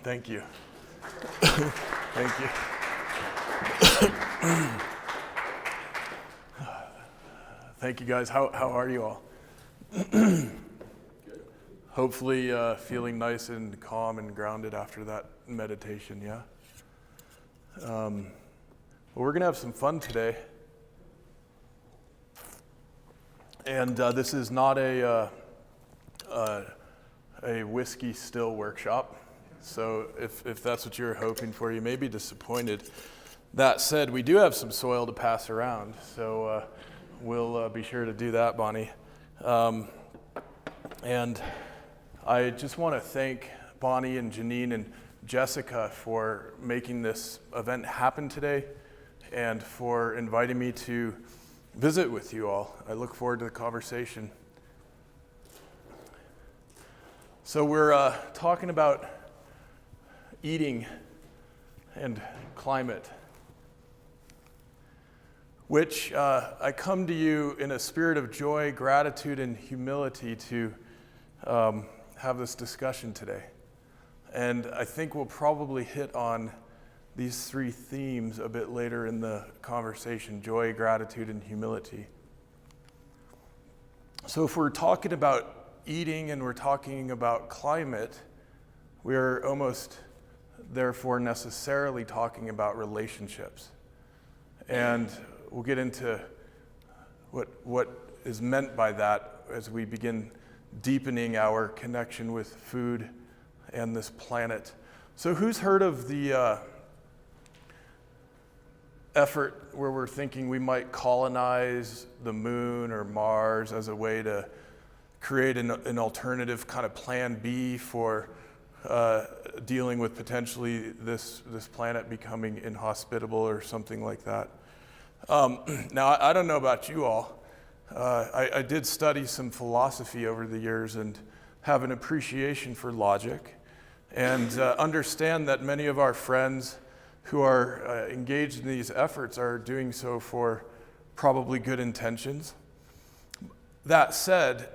Thank you. Thank you. Thank you, guys. How are you all? Hopefully feeling nice and calm and grounded after that meditation, yeah? Well, we're going to have some fun today. And this is not a whiskey still workshop. So if that's what you're hoping for, you may be disappointed. That said, we do have some soil to pass around, so we'll be sure to do that, Bonnie. And I just want to thank Bonnie and Janine and Jessica for making this event happen today and for inviting me to visit with you all. I look forward to the conversation. So we're talking about eating and climate, which I come to you in a spirit of joy, gratitude, and humility to have this discussion today. And I think we'll probably hit on these three themes a bit later in the conversation: joy, gratitude, and humility. So if we're talking about eating and we're talking about climate, we're almost therefore necessarily talking about relationships. And we'll get into what is meant by that as we begin deepening our connection with food and this planet. So who's heard of the effort where we're thinking we might colonize the moon or Mars as a way to create an alternative kind of plan B for dealing with potentially this planet becoming inhospitable or something like that? Now, I don't know about you all. I did study some philosophy over the years and have an appreciation for logic and understand that many of our friends who are engaged in these efforts are doing so for probably good intentions. That said,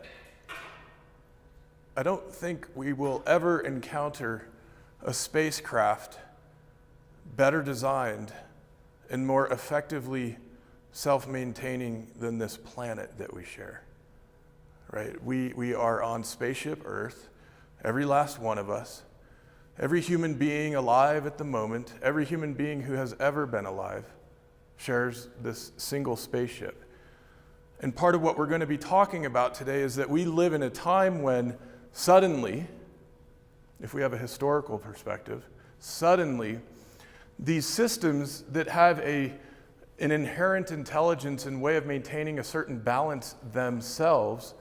I don't think we will ever encounter a spacecraft better designed and more effectively self-maintaining than this planet that we share, right? We are on spaceship Earth, every last one of us, every human being alive at the moment, every human being who has ever been alive shares this single spaceship. And part of what we're going to be talking about today is that we live in a time when suddenly, if we have a historical perspective, suddenly these systems that have an inherent intelligence and way of maintaining a certain balance themselves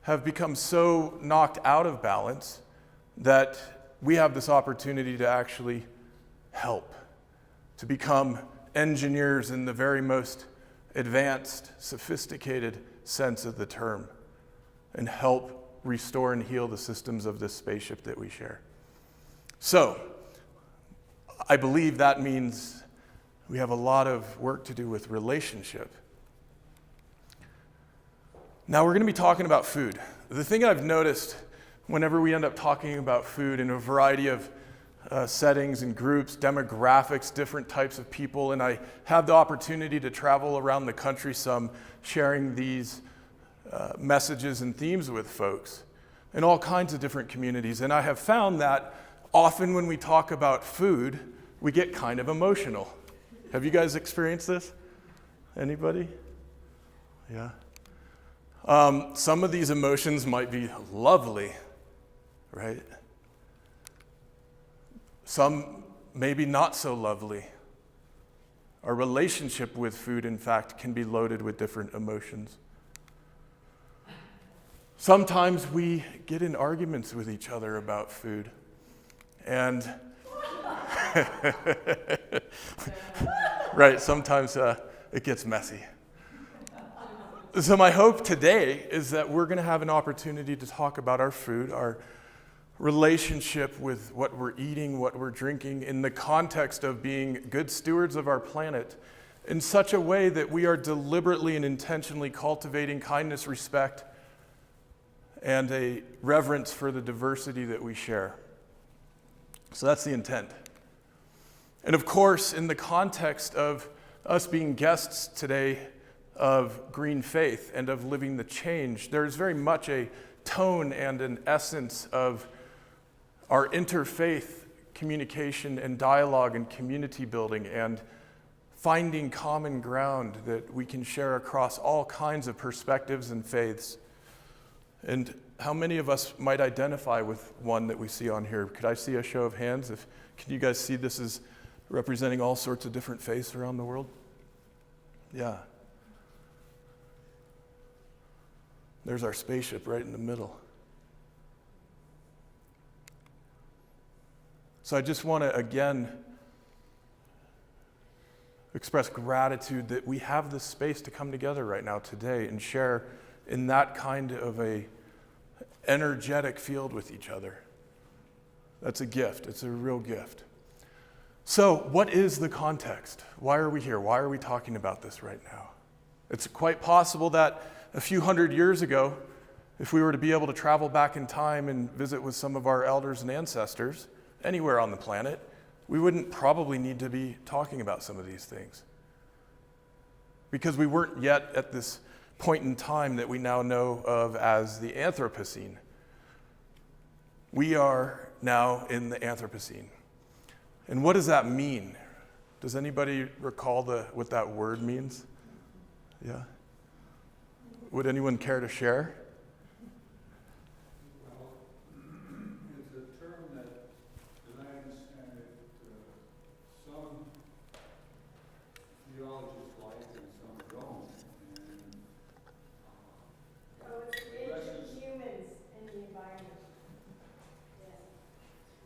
have become so knocked out of balance that we have this opportunity to actually help, to become engineers in the very most advanced, sophisticated sense of the term, and help restore and heal the systems of this spaceship that we share. So, I believe that means we have a lot of work to do with relationship. Now we're going to be talking about food. The thing I've noticed whenever we end up talking about food in a variety of settings and groups, demographics, different types of people, and I have the opportunity to travel around the country some, sharing these messages and themes with folks in all kinds of different communities. And I have found that often when we talk about food, we get kind of emotional. Have you guys experienced this? Anybody? Yeah. Some of these emotions might be lovely, right? Some maybe not so lovely. Our relationship with food, in fact, can be loaded with different emotions. Sometimes we get in arguments with each other about food. And right, sometimes it gets messy. So my hope today is that we're going to have an opportunity to talk about our food, our relationship with what we're eating, what we're drinking, in the context of being good stewards of our planet in such a way that we are deliberately and intentionally cultivating kindness, respect, and a reverence for the diversity that we share. So that's the intent. And of course, in the context of us being guests today of Green Faith and of living the change, there's very much a tone and an essence of our interfaith communication and dialogue and community building and finding common ground that we can share across all kinds of perspectives and faiths. And how many of us might identify with one that we see on here? Could I see a show of hands? Can you guys see this is representing all sorts of different faiths around the world? Yeah. There's our spaceship right in the middle. So I just want to, again, express gratitude that we have this space to come together right now today and share in that kind of a energetic field with each other. That's a gift. It's a real gift. So what is the context? Why are we here? Why are we talking about this right now? It's quite possible that a few hundred years ago, if we were to be able to travel back in time and visit with some of our elders and ancestors anywhere on the planet, we wouldn't probably need to be talking about some of these things. Because we weren't yet at this point in time that we now know of as the Anthropocene. We are now in the Anthropocene. And what does that mean? Does anybody recall what that word means? Yeah? Would anyone care to share? Well, it's a term that, as I understand it, some geologists like and some don't. And it's addresses humans and the environment. Yes.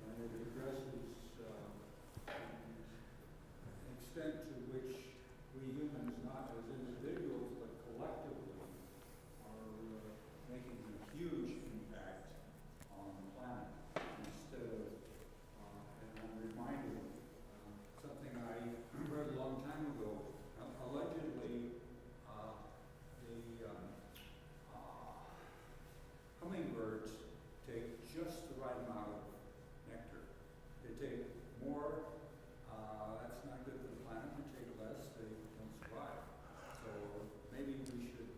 And it addresses the extent to which we humans, not as individuals but collectively, are making a huge impact on the planet. Instead of, and I'm reminded something I read a long time ago. Allegedly, the hummingbirds take just the right amount of nectar. They take more, that's not good for the planet. They take less, they don't survive. So maybe we should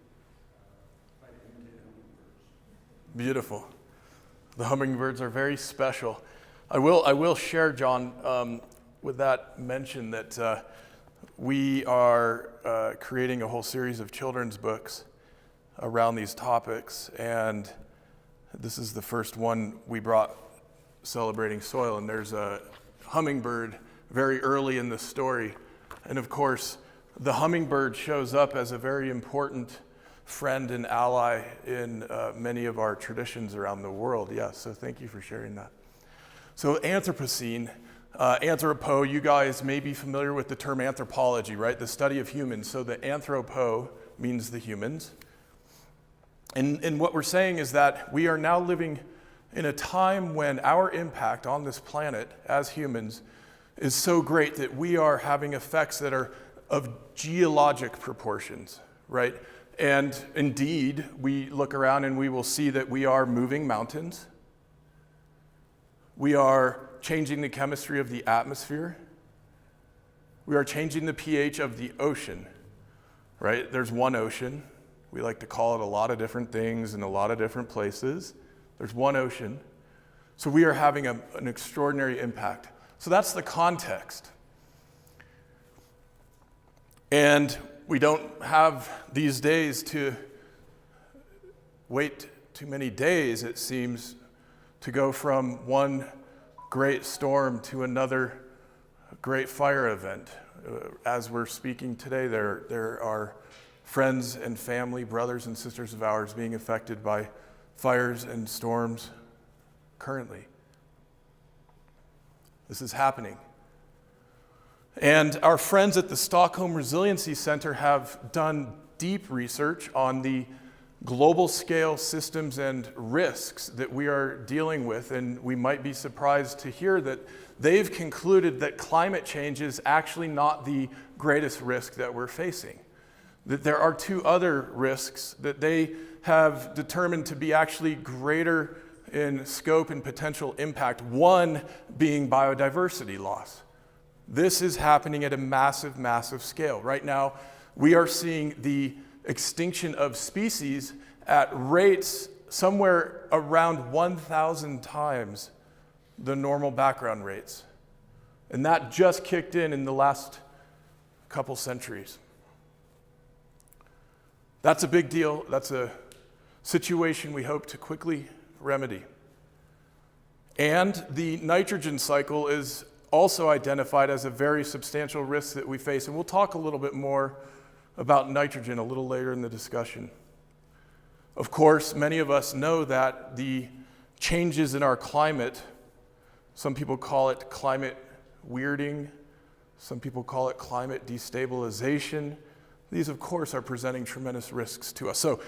try to imitate hummingbirds. Beautiful. The hummingbirds are very special. I will share, John, with that mention that we are creating a whole series of children's books around these topics, and this is the first one we brought, celebrating soil, and there's a hummingbird very early in the story. And of course, the hummingbird shows up as a very important friend and ally in many of our traditions around the world. Yes, so thank you for sharing that. So Anthropocene, anthropo, you guys may be familiar with the term anthropology, right? The study of humans. So the anthropo means the humans. And what we're saying is that we are now living in a time when our impact on this planet as humans is so great that we are having effects that are of geologic proportions, right? And indeed, we look around and we will see that we are moving mountains. We are changing the chemistry of the atmosphere. We are changing the pH of the ocean, right? There's one ocean. We like to call it a lot of different things in a lot of different places. There's one ocean. So we are having an extraordinary impact. So that's the context. And we don't have these days to wait too many days, it seems, to go from one great storm to another great fire event. As we're speaking today, there are friends and family, brothers and sisters of ours being affected by fires and storms currently. This is happening. And our friends at the Stockholm Resiliency Center have done deep research on the global scale systems and risks that we are dealing with, and we might be surprised to hear that they've concluded that climate change is actually not the greatest risk that we're facing. That there are two other risks that they have determined to be actually greater in scope and potential impact, one being biodiversity loss. This is happening at a massive, massive scale. Right now, we are seeing the extinction of species at rates somewhere around 1,000 times the normal background rates. And that just kicked in the last couple centuries. That's a big deal. That's a situation we hope to quickly remedy. And the nitrogen cycle is also identified as a very substantial risk that we face. And we'll talk a little bit more about nitrogen a little later in the discussion. Of course, many of us know that the changes in our climate, some people call it climate weirding, some people call it climate destabilization. These, of course, are presenting tremendous risks to us. So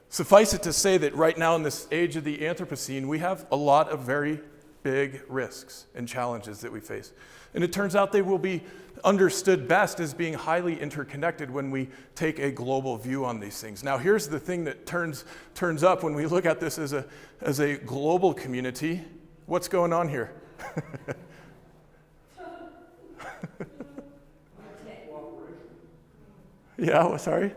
suffice it to say that right now in this age of the Anthropocene, we have a lot of very big risks and challenges that we face. And it turns out they will be understood best as being highly interconnected when we take a global view on these things. Now, here's the thing that turns up when we look at this as a global community. What's going on here? Yeah, well, sorry?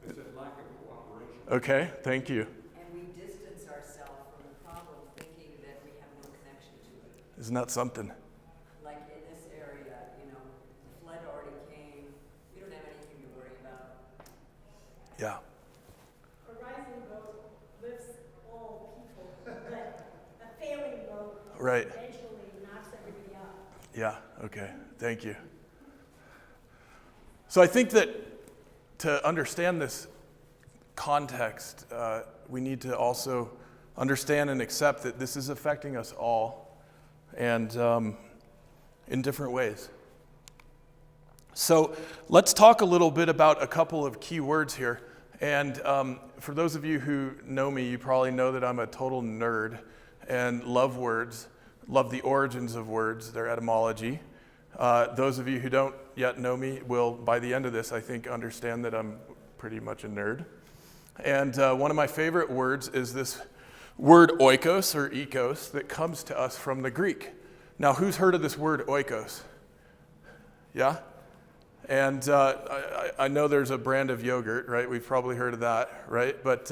It's a lack of cooperation. Okay, thank you. And we distance ourselves from the problem thinking that we have no connection to it. Isn't that something? Like in this area, the flood already came. We don't have anything to worry about. Yeah. A rising boat lifts all people, but a failing boat Right. eventually knocks everybody out. Yeah, okay, thank you. So I think that to understand this context, we need to also understand and accept that this is affecting us all and in different ways. So let's talk a little bit about a couple of key words here. And for those of you who know me, you probably know that I'm a total nerd and love words, love the origins of words, their etymology. Those of you who don't yet know me will, by the end of this, I think, understand that I'm pretty much a nerd. And one of my favorite words is this word oikos, or ekos, that comes to us from the Greek. Now, who's heard of this word oikos? Yeah? And I know there's a brand of yogurt, right? We've probably heard of that, right? But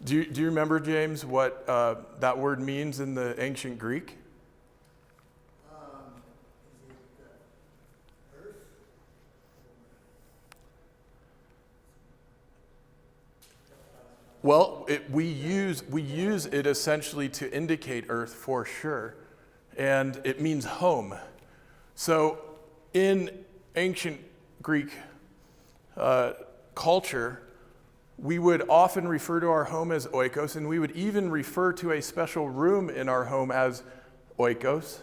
do you remember, James, what that word means in the ancient Greek? Well, we use it essentially to indicate earth for sure, and it means home. So in ancient Greek culture, we would often refer to our home as oikos, and we would even refer to a special room in our home as oikos,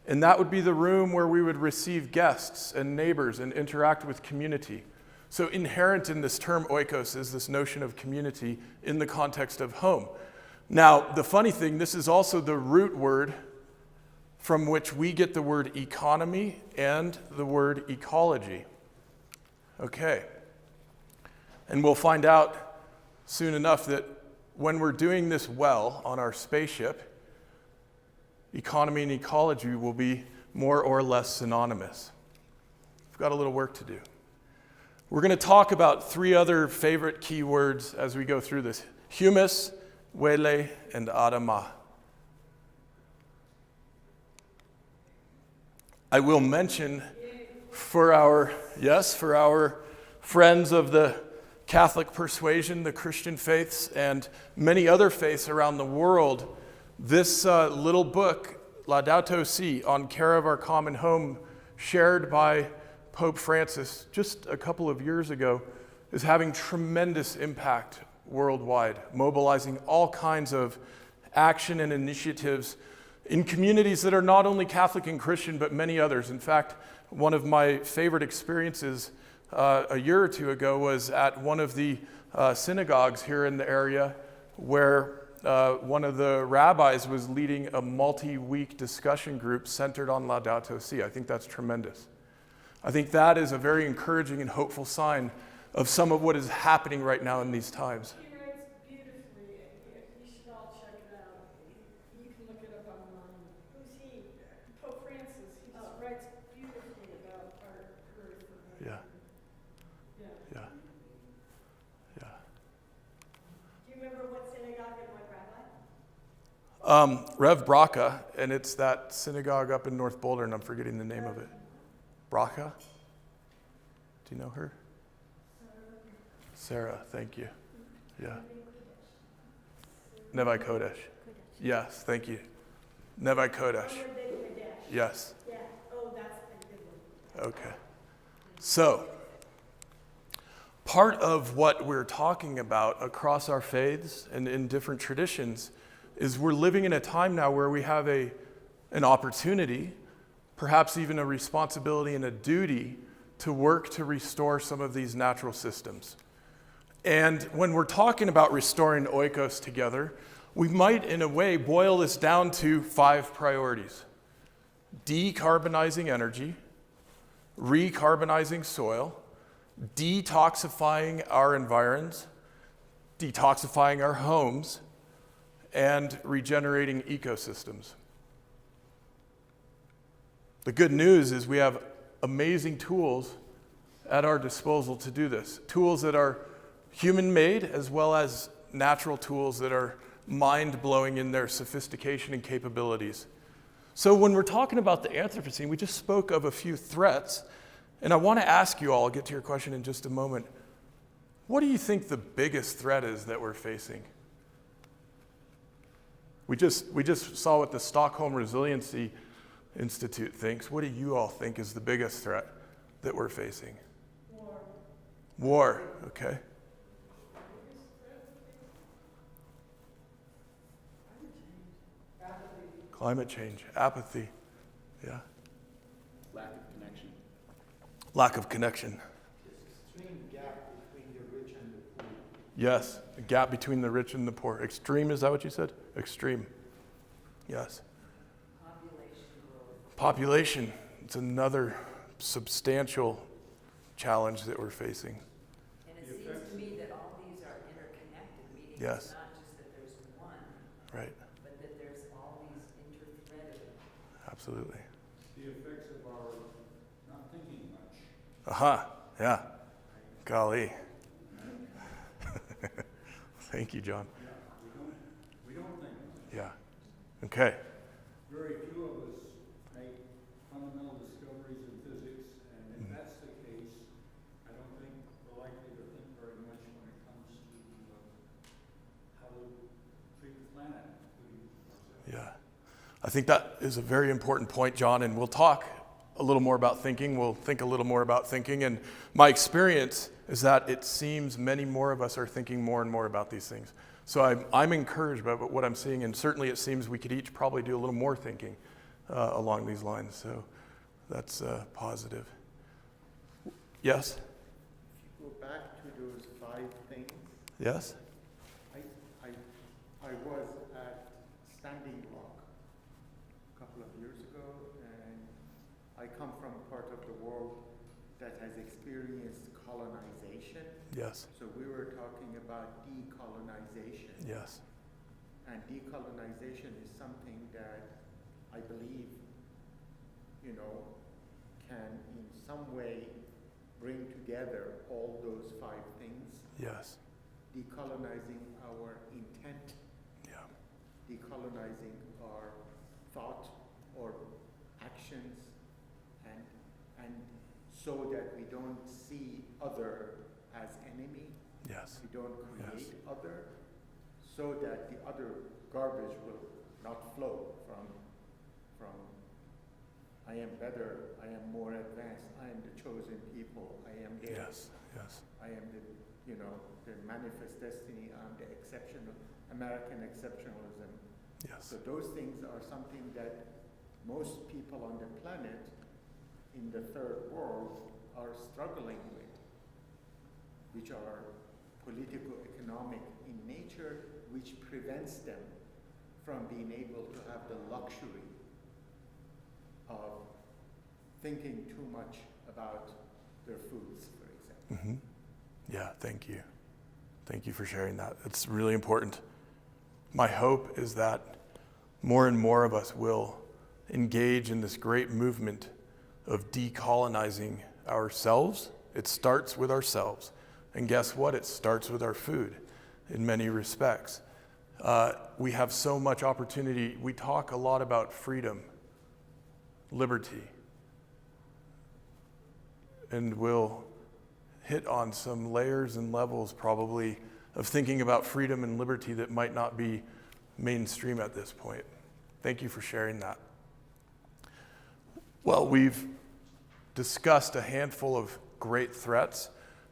and that would be the room where we would receive guests and neighbors and interact with community. So inherent in this term oikos is this notion of community in the context of home. Now, the funny thing, this is also the root word from which we get the word economy and the word ecology. Okay. And we'll find out soon enough that when we're doing this well on our spaceship, economy and ecology will be more or less synonymous. We've got a little work to do. We're going to talk about three other favorite key words as we go through this: humus, wele, and adama. I will mention for our friends of the Catholic persuasion, the Christian faiths, and many other faiths around the world, this little book, Laudato Si, On Care of Our Common Home, shared by Pope Francis just a couple of years ago, is having tremendous impact worldwide, mobilizing all kinds of action and initiatives in communities that are not only Catholic and Christian, but many others. In fact, one of my favorite experiences a year or two ago was at one of the synagogues here in the area where one of the rabbis was leading a multi-week discussion group centered on Laudato Si. I think that's tremendous. I think that is a very encouraging and hopeful sign of some of what is happening right now in these times. He writes beautifully, and you should all check it out. Rev Braca, and it's that synagogue up in North Boulder, and I'm forgetting the name of it. Braca? Do you know her? Sarah, thank you. Yeah. Nevi Kodesh. Yes, thank you. Nevi Kodesh. Yes. Yeah, oh, that's a good one. Okay. So, part of what we're talking about across our faiths and in different traditions is we're living in a time now where we have an opportunity, perhaps even a responsibility and a duty to work to restore some of these natural systems. And when we're talking about restoring oikos together, we might, in a way, boil this down to 5 priorities: decarbonizing energy, recarbonizing soil, detoxifying our environs, detoxifying our homes, and regenerating ecosystems. The good news is we have amazing tools at our disposal to do this. Tools that are human-made as well as natural tools that are mind-blowing in their sophistication and capabilities. So when we're talking about the Anthropocene, we just spoke of a few threats, and I want to ask you all, I'll get to your question in just a moment, what do you think the biggest threat is that we're facing? We just saw what the Stockholm Resiliency Institute thinks. What do you all think is the biggest threat that we're facing? War, okay. Climate change, apathy, yeah. Lack of connection. Lack of connection. Extreme gap between the rich and the poor. Yes, the gap between the rich and the poor. Extreme, is that what you said? Extreme. Yes. Population growth. Population, it's another substantial challenge that we're facing. And it seems to me that all these are interconnected, meaning Yes. it's not just that there's one, Right, but that there's all these interthreaded. absolutely. The effects of our not thinking much. Aha, yeah. Golly. Thank you, John. Yeah, we don't think much. Yeah. Okay. Very few of us make fundamental discoveries in physics, and if that's the case, I don't think we're likely to think very much when it comes to how to treat the planet, including ourselves. Yeah. I think that is a very important point, John, and we'll talk a little more about thinking. We'll think a little more about thinking. And my experience is that it seems many more of us are thinking more and more about these things. So I'm encouraged by what I'm seeing, and certainly it seems we could each probably do a little more thinking along these lines. So that's positive. Yes? If you go back to those 5 things, Yes? I was at Standing Rock a couple of years ago, and I come from a part of the world that has experienced colonization. Yes. So we were talking about decolonization. Yes. And decolonization is something that I believe, can in some way bring together all those 5 things. Yes. Decolonizing our intent, Yeah. decolonizing our thought or actions, and so that we don't see other as enemy, Yes. we don't create Yes. other, so that the other garbage will not flow from I am better, I am more advanced, I am the chosen people, I am the Yes. Yes. I am the manifest destiny, I'm the exceptional, American exceptionalism. Yes. So those things are something that most people on the planet in the third world are struggling with, which are political, economic in nature, which prevents them from being able to have the luxury of thinking too much about their foods, for example. Mm-hmm. Yeah, thank you. Thank you for sharing that. It's really important. My hope is that more and more of us will engage in this great movement of decolonizing ourselves. It starts with ourselves. And guess what? It starts with our food in many respects. We have so much opportunity. We talk a lot about freedom, liberty, and we'll hit on some layers and levels probably of thinking about freedom and liberty that might not be mainstream at this point. Thank you for sharing that. Well, we've discussed a handful of great threats,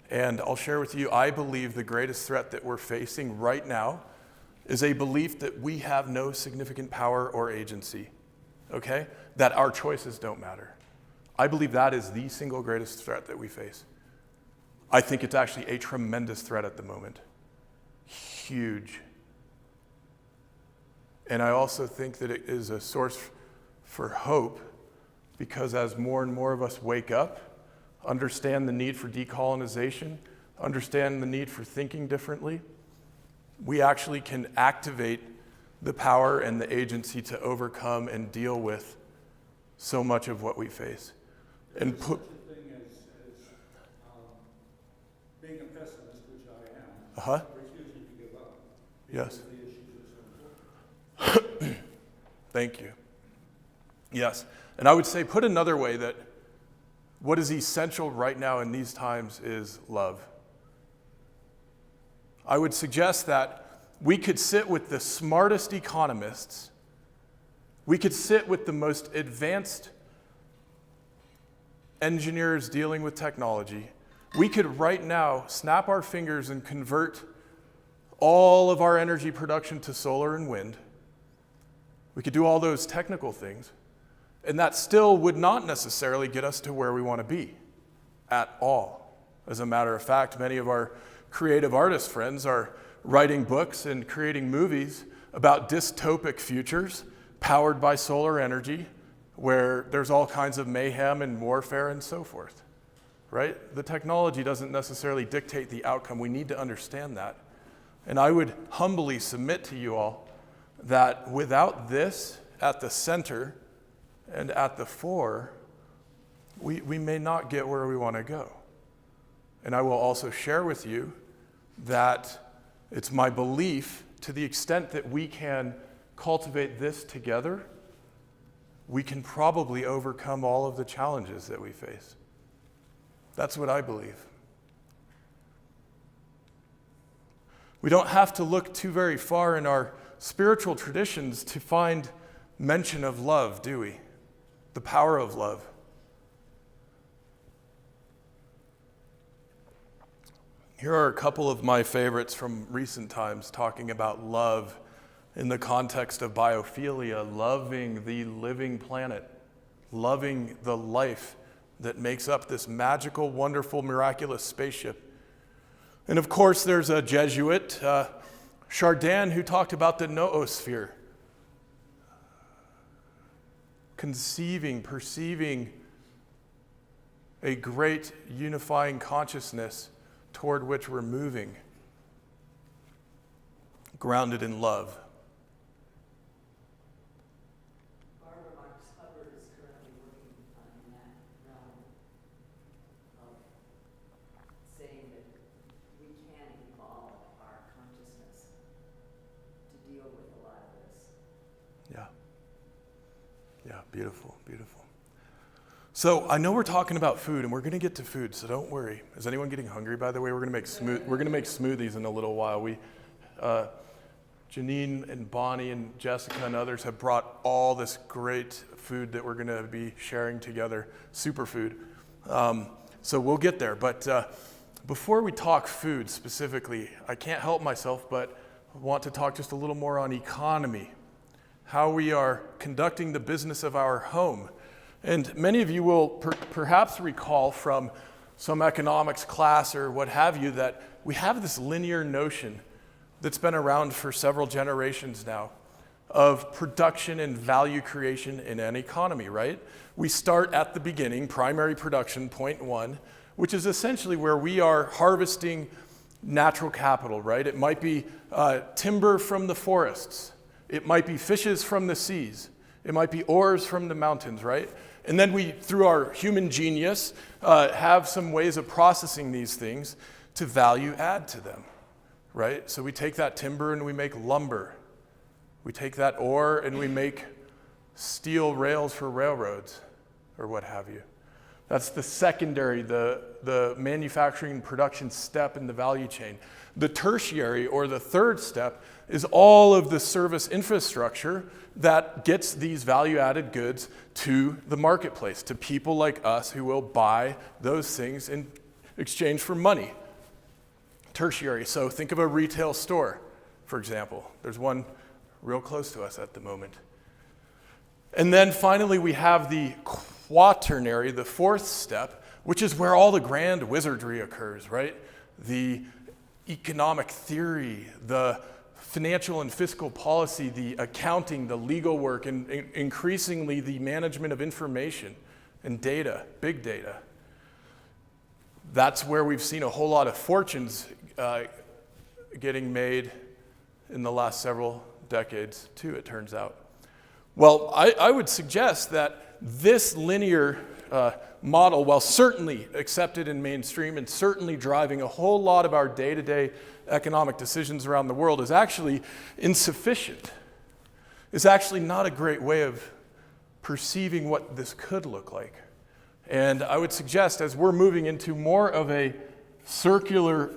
and I'll share with you, I believe the greatest threat that we're facing right now is a belief that we have no significant power or agency, okay? That our choices don't matter. I believe that is the single greatest threat that we face. I think it's actually a tremendous threat at the moment. Huge. And I also think that it is a source for hope, because as more and more of us wake up, understand the need for decolonization, understand the need for thinking differently, we actually can activate the power and the agency to overcome and deal with so much of what we face. And There's such a thing as being a pessimist, which I am, refusing to give up. Yes. Because the issues are so important. Thank you. Yes. And I would say, put another way, that what is essential right now in these times is love. I would suggest that we could sit with the smartest economists, we could sit with the most advanced engineers dealing with technology. We could right now snap our fingers and convert all of our energy production to solar and wind. We could do all those technical things, and that still would not necessarily get us to where we want to be at all. As a matter of fact, many of our creative artist friends are writing books and creating movies about dystopic futures powered by solar energy, where there's all kinds of mayhem and warfare and so forth, right? The technology doesn't necessarily dictate the outcome. We need to understand that. And I would humbly submit to you all that without this at the center and at the fore, we may not get where we want to go. And I will also share with you that it's my belief, to the extent that we can cultivate this together, we can probably overcome all of the challenges that we face. That's what I believe. We don't have to look too very far in our spiritual traditions to find mention of love, do we? The power of love. Here are a couple of my favorites from recent times talking about love in the context of biophilia, loving the living planet, loving the life that makes up this magical, wonderful, miraculous spaceship. And of course, there's a Jesuit, Chardin, who talked about the noosphere, perceiving a great unifying consciousness toward which we're moving, grounded in love. Hubbard is currently working in that realm of saying that we can evolve our consciousness to deal with a lot of this. Yeah, beautiful, beautiful. So I know we're talking about food, and we're going to get to food, so don't worry. Is anyone getting hungry, by the way? We're going to make smoothies in a little while. Janine and Bonnie and Jessica and others have brought all this great food that we're going to be sharing together, superfood. So we'll get there. But before we talk food specifically, I can't help myself but want to talk just a little more on economy, how we are conducting the business of our home. And many of you will perhaps recall from some economics class or what have you that we have this linear notion that's been around for several generations now of production and value creation in an economy, right? We start at the beginning, primary production, point one, which is essentially where we are harvesting natural capital, right? It might be timber from the forests. It might be fishes from the seas. It might be ores from the mountains, right? And then we, through our human genius, have some ways of processing these things to value add to them, right? So we take that timber and we make lumber. We take that ore and we make steel rails for railroads or what have you. That's the secondary, the manufacturing and production step in the value chain. The tertiary, or the third step, is all of the service infrastructure that gets these value-added goods to the marketplace, to people like us who will buy those things in exchange for money. Tertiary, so think of a retail store, for example. There's one real close to us at the moment. And then finally we have the quaternary, the fourth step, which is where all the grand wizardry occurs, right? The economic theory, the financial and fiscal policy, the accounting, the legal work, and increasingly the management of information and data, big data. That's where we've seen a whole lot of fortunes getting made in the last several decades, too, it turns out. Well, I would suggest that this linear model, while certainly accepted in mainstream and certainly driving a whole lot of our day-to-day economic decisions around the world, is actually insufficient. It's actually not a great way of perceiving what this could look like. And I would suggest, as we're moving into more of a circular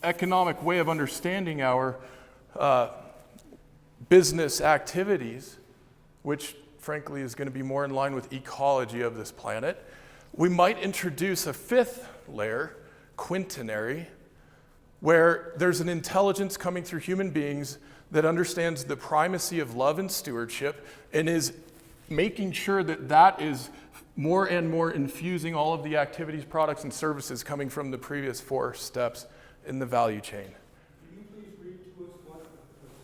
economic way of understanding our business activities, which frankly is going to be more in line with ecology of this planet, we might introduce a fifth layer, quintenary, where there's an intelligence coming through human beings that understands the primacy of love and stewardship and is making sure that that is more and more infusing all of the activities, products, and services coming from the previous four steps in the value chain. Can you please read to us what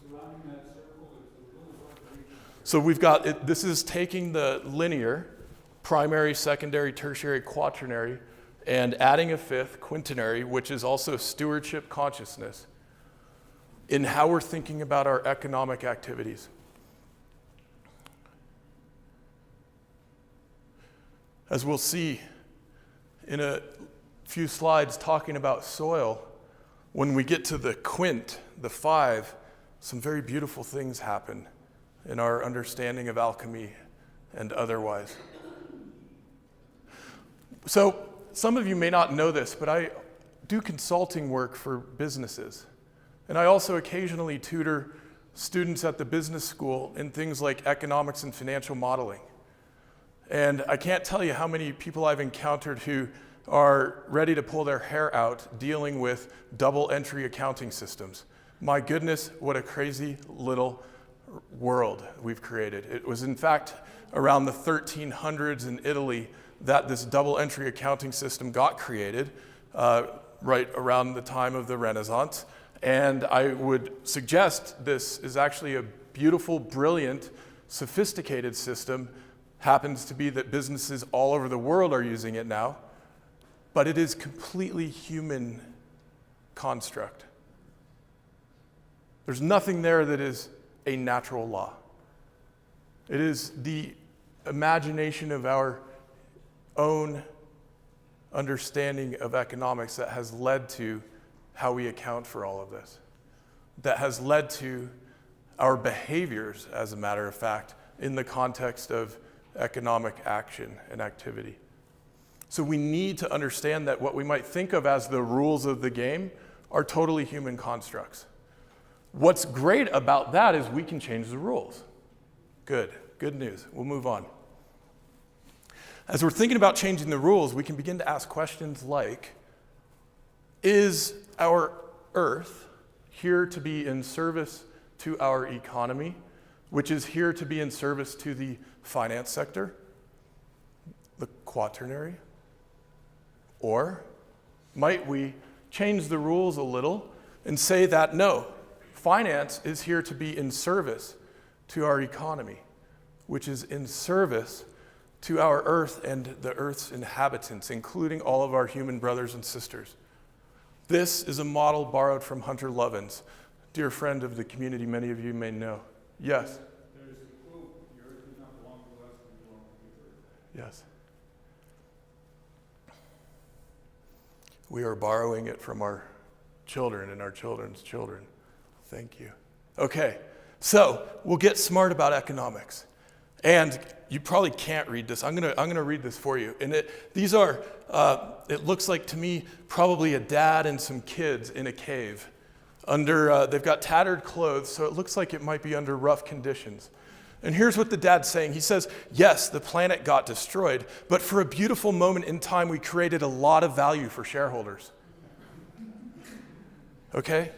surrounding that circle is? A little hard to read. So we've got, this is taking the linear, primary, secondary, tertiary, quaternary, and adding a fifth, quintenary, which is also stewardship consciousness, in how we're thinking about our economic activities. As we'll see in a few slides talking about soil, when we get to the quint, the five, some very beautiful things happen in our understanding of alchemy and otherwise. So, some of you may not know this, but I do consulting work for businesses. And I also occasionally tutor students at the business school in things like economics and financial modeling. And I can't tell you how many people I've encountered who are ready to pull their hair out dealing with double entry accounting systems. My goodness, what a crazy little world we've created. It was in fact around the 1300s in Italy that this double entry accounting system got created, right around the time of the Renaissance. And I would suggest this is actually a beautiful, brilliant, sophisticated system. Happens to be that businesses all over the world are using it now, but it is completely human construct. There's nothing there that is a natural law. It is the imagination of our own understanding of economics that has led to how we account for all of this, that has led to our behaviors, as a matter of fact, in the context of economic action and activity. So we need to understand that what we might think of as the rules of the game are totally human constructs. What's great about that is we can change the rules. Good news. We'll move on. As we're thinking about changing the rules, we can begin to ask questions like, is our Earth here to be in service to our economy, which is here to be in service to the finance sector, the quaternary? Or might we change the rules a little and say that no, finance is here to be in service to our economy, which is in service to our Earth and the Earth's inhabitants, including all of our human brothers and sisters. This is a model borrowed from Hunter Lovins, dear friend of the community many of you may know. Yes? There's the quote, the earth does not belong to us, we belong to the earth. Yes. We are borrowing it from our children and our children's children. Thank you. Okay, so we'll get smart about economics. And you probably can't read this. I'm gonna read this for you. And these are, it looks like to me, probably a dad and some kids in a cave. They've got tattered clothes, so it looks like it might be under rough conditions. And here's what the dad's saying. He says, yes, the planet got destroyed, but for a beautiful moment in time, we created a lot of value for shareholders. Okay?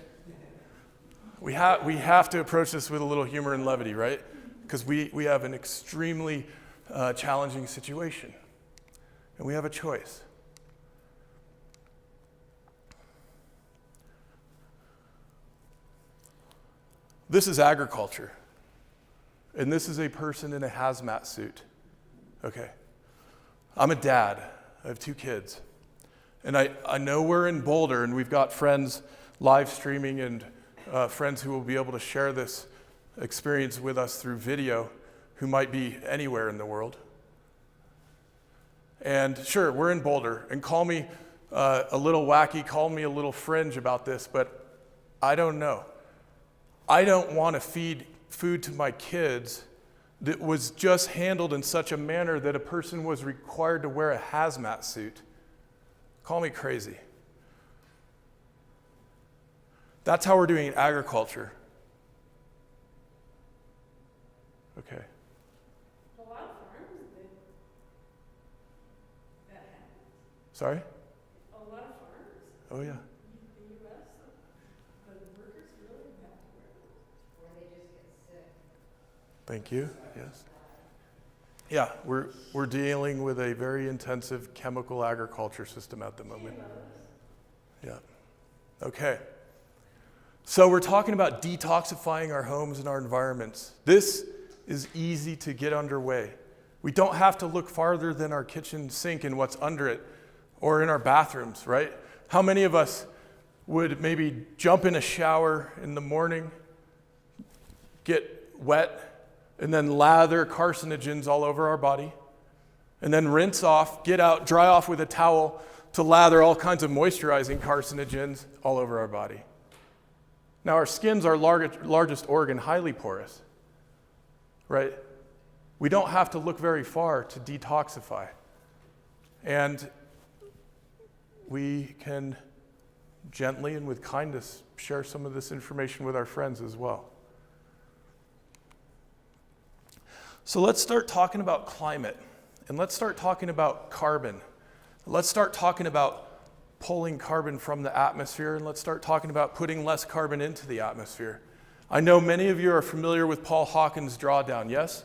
We have to approach this with a little humor and levity, right? Because we have an extremely challenging situation. And we have a choice. This is agriculture. And this is a person in a hazmat suit. Okay. I'm a dad. I have 2 kids. And I know we're in Boulder, and we've got friends live streaming and friends who will be able to share this experience with us through video who might be anywhere in the world. And sure, we're in Boulder, and call me a little wacky, call me a little fringe about this, but I don't know. I don't want to feed food to my kids that was just handled in such a manner that a person was required to wear a hazmat suit. Call me crazy. That's how we're doing agriculture. Okay. A lot of farms did that happen. Sorry? A lot of farms Oh, yeah. in the US, the workers really have to wear those. Or they just get sick. Thank you. Yes. Yeah, we're dealing with a very intensive chemical agriculture system at the moment. Yeah. Okay. So we're talking about detoxifying our homes and our environments. This is easy to get underway. We don't have to look farther than our kitchen sink and what's under it, or in our bathrooms, right? How many of us would maybe jump in a shower in the morning, get wet, and then lather carcinogens all over our body, and then rinse off, get out, dry off with a towel to lather all kinds of moisturizing carcinogens all over our body? Now, our skin's our largest organ, highly porous, right? We don't have to look very far to detoxify. And we can gently and with kindness share some of this information with our friends as well. So let's start talking about climate, and let's start talking about carbon. Let's start talking about pulling carbon from the atmosphere, and let's start talking about putting less carbon into the atmosphere. I know many of you are familiar with Paul Hawken's drawdown, yes?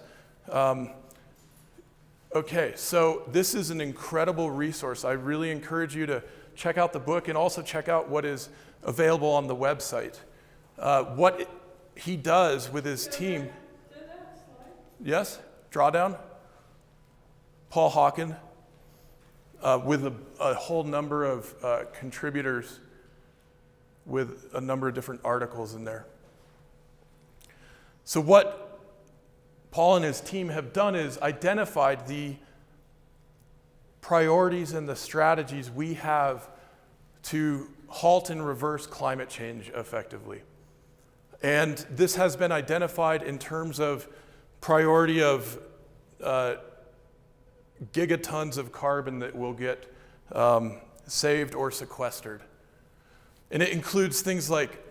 Okay, so this is an incredible resource. I really encourage you to check out the book and also check out what is available on the website. What he does with his team. Yes, drawdown. Paul Hawken. With a whole number of contributors with a number of different articles in there. So what Paul and his team have done is identified the priorities and the strategies we have to halt and reverse climate change effectively. And this has been identified in terms of priority of gigatons of carbon that will get saved or sequestered. And it includes things like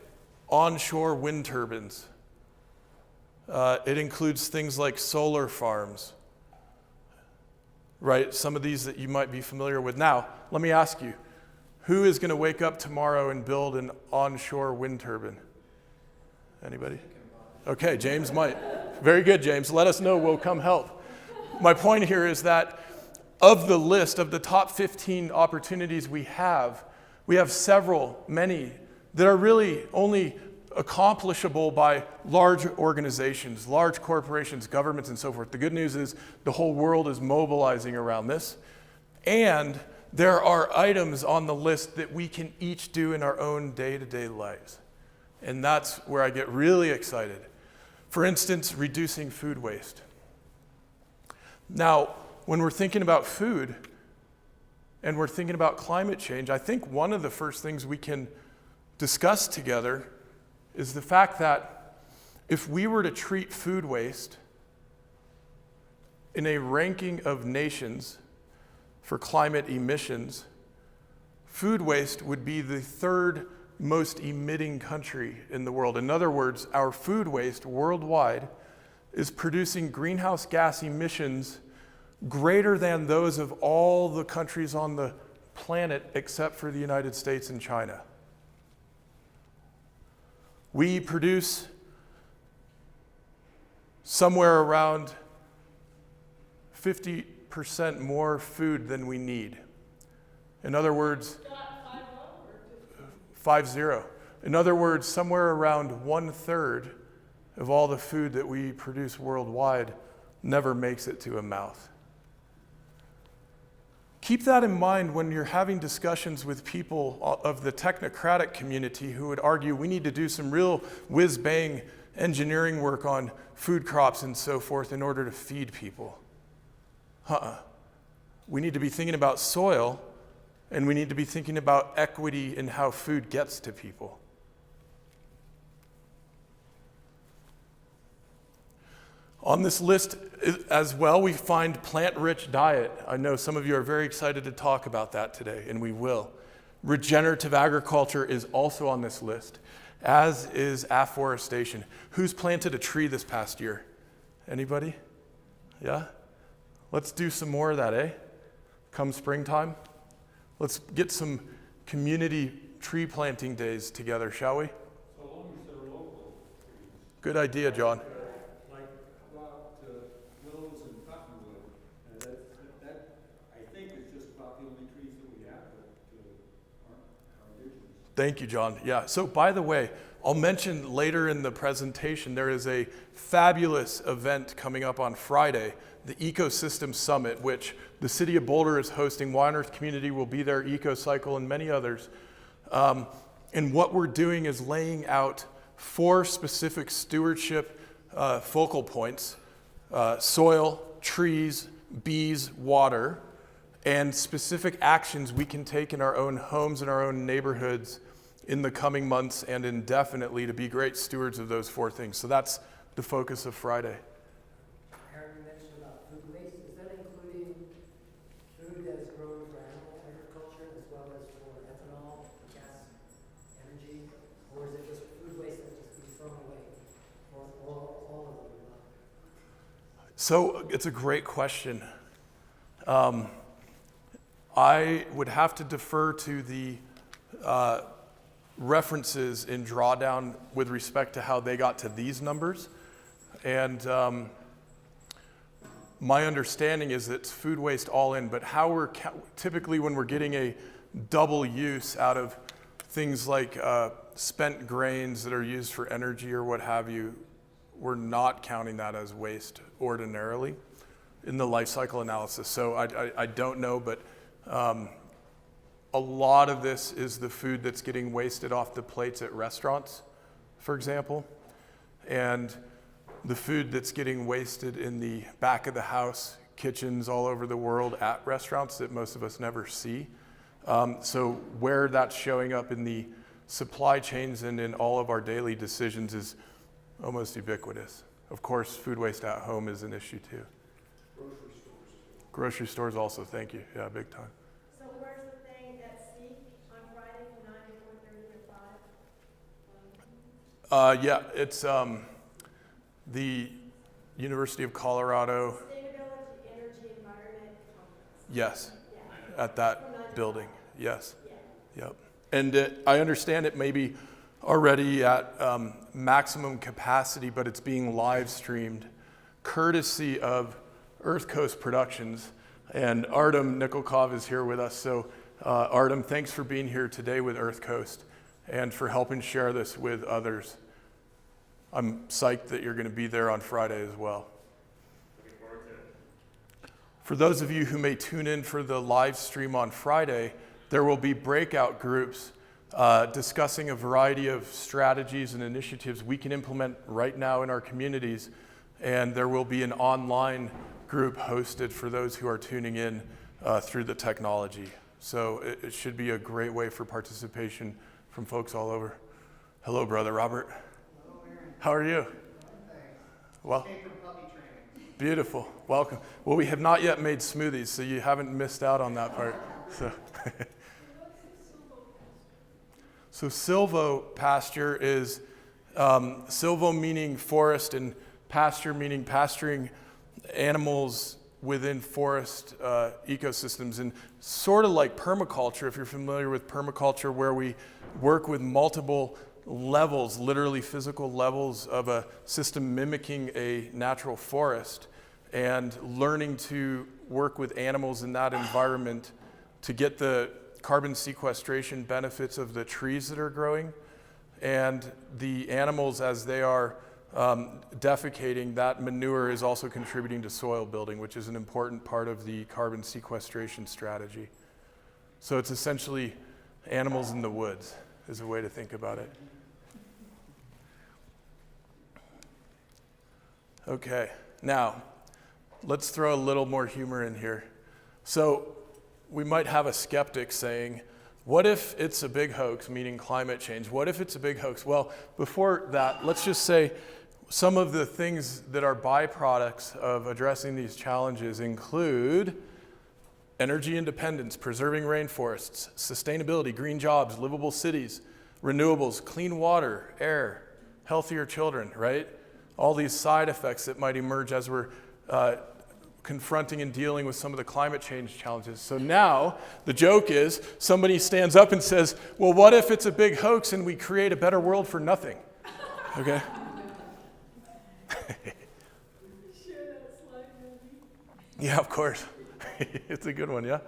onshore wind turbines. It includes things like solar farms, right? Some of these that you might be familiar with. Now, let me ask you, who is going to wake up tomorrow and build an onshore wind turbine? Anybody? Okay, James might. Very good, James. Let us know. We'll come help. My point here is that of the list of the top 15 opportunities we have many that are really only accomplishable by large organizations, large corporations, governments, and so forth. The good news is the whole world is mobilizing around this. And there are items on the list that we can each do in our own day-to-day lives. And that's where I get really excited. For instance, reducing food waste. Now, when we're thinking about food and we're thinking about climate change, I think one of the first things we can discussed together is the fact that if we were to treat food waste in a ranking of nations for climate emissions, food waste would be the third most emitting country in the world. In other words, our food waste worldwide is producing greenhouse gas emissions greater than those of all the countries on the planet except for the United States and China. We produce somewhere around 50% more food than we need. In other words, 50. In other words, somewhere around 1/3 of all the food that we produce worldwide never makes it to a mouth. Keep that in mind when you're having discussions with people of the technocratic community who would argue we need to do some real whiz-bang engineering work on food crops and so forth in order to feed people. We need to be thinking about soil, and we need to be thinking about equity in how food gets to people. On this list as well, we find plant-rich diet. I know some of you are very excited to talk about that today, and we will. Regenerative agriculture is also on this list, as is afforestation. Who's planted a tree this past year? Anybody? Yeah? Let's do some more of that, eh? Come springtime. Let's get some community tree planting days together, shall we? So long as they're local trees. Good idea, John. Like, how about willows and cottonwood? That, I think, is just about the only trees that we have that aren't indigenous. Thank you, John. Yeah, so by the way, I'll mention later in the presentation, there is a fabulous event coming up on Friday, the Ecosystem Summit, which the City of Boulder is hosting. Wine Earth Community will be there, EcoCycle, and many others. And what we're doing is laying out 4 specific stewardship focal points: soil, trees, bees, water, and specific actions we can take in our own homes and our own neighborhoods in the coming months and indefinitely to be great stewards of those 4 things. So that's the focus of Friday. Aaron, you mentioned about food waste. Is that including food that is grown for animal agriculture as well as for ethanol, gas, energy? Or is it just food waste that just be thrown away? Or all of them? So it's a great question. I would have to defer to the references in drawdown with respect to how they got to these numbers. And my understanding is that it's food waste all in, but how we're typically when we're getting a double use out of things like spent grains that are used for energy or what have you, we're not counting that as waste ordinarily in the life cycle analysis. So I don't know, but a lot of this is the food that's getting wasted off the plates at restaurants, for example, and the food that's getting wasted in the back of the house, kitchens all over the world at restaurants that most of us never see. So where that's showing up in the supply chains and in all of our daily decisions is almost ubiquitous. Of course, food waste at home is an issue too. Grocery stores also, thank you. Yeah, big time. So where's the thing at Seek on Friday from 9 to 4:30 to 5? Yeah, it's the University of Colorado. Sustainability, Energy, Environment Conference. Yes, Yeah. at that building. Yes. Yeah. Yep. And I understand it may be already at maximum capacity, but it's being live streamed courtesy of Earth Coast Productions. And Artem Nikolkov is here with us. So Artem, thanks for being here today with Earth Coast and for helping share this with others. I'm psyched that you're going to be there on Friday as well. Looking forward to it. For those of you who may tune in for the live stream on Friday, there will be breakout groups discussing a variety of strategies and initiatives we can implement right now in our communities. And there will be an online group hosted for those who are tuning in through the technology. So it should be a great way for participation from folks all over. Hello, Brother Robert. Hello, Aaron. How are you? Thanks. Well, Escape from puppy training. beautiful. Welcome. Well, we have not yet made smoothies, so you haven't missed out on that part. So silvopasture is silvo meaning forest and pasture meaning pasturing animals within forest ecosystems, and sort of like permaculture, if you're familiar with permaculture, where we work with multiple levels, literally physical levels of a system mimicking a natural forest, and learning to work with animals in that environment to get the carbon sequestration benefits of the trees that are growing, and the animals as they are defecating, that manure is also contributing to soil building, which is an important part of the carbon sequestration strategy. So it's essentially animals in the woods is a way to think about it. Okay, now let's throw a little more humor in here. So we might have a skeptic saying, what if it's a big hoax, meaning climate change? What if it's a big hoax? Well, before that, let's just say some of the things that are byproducts of addressing these challenges include energy independence, preserving rainforests, sustainability, green jobs, livable cities, renewables, clean water, air, healthier children, right? All these side effects that might emerge as we're confronting and dealing with some of the climate change challenges. So now the joke is somebody stands up and says, well, what if it's a big hoax and we create a better world for nothing? Okay? Yeah, of course. It's a good one, yeah?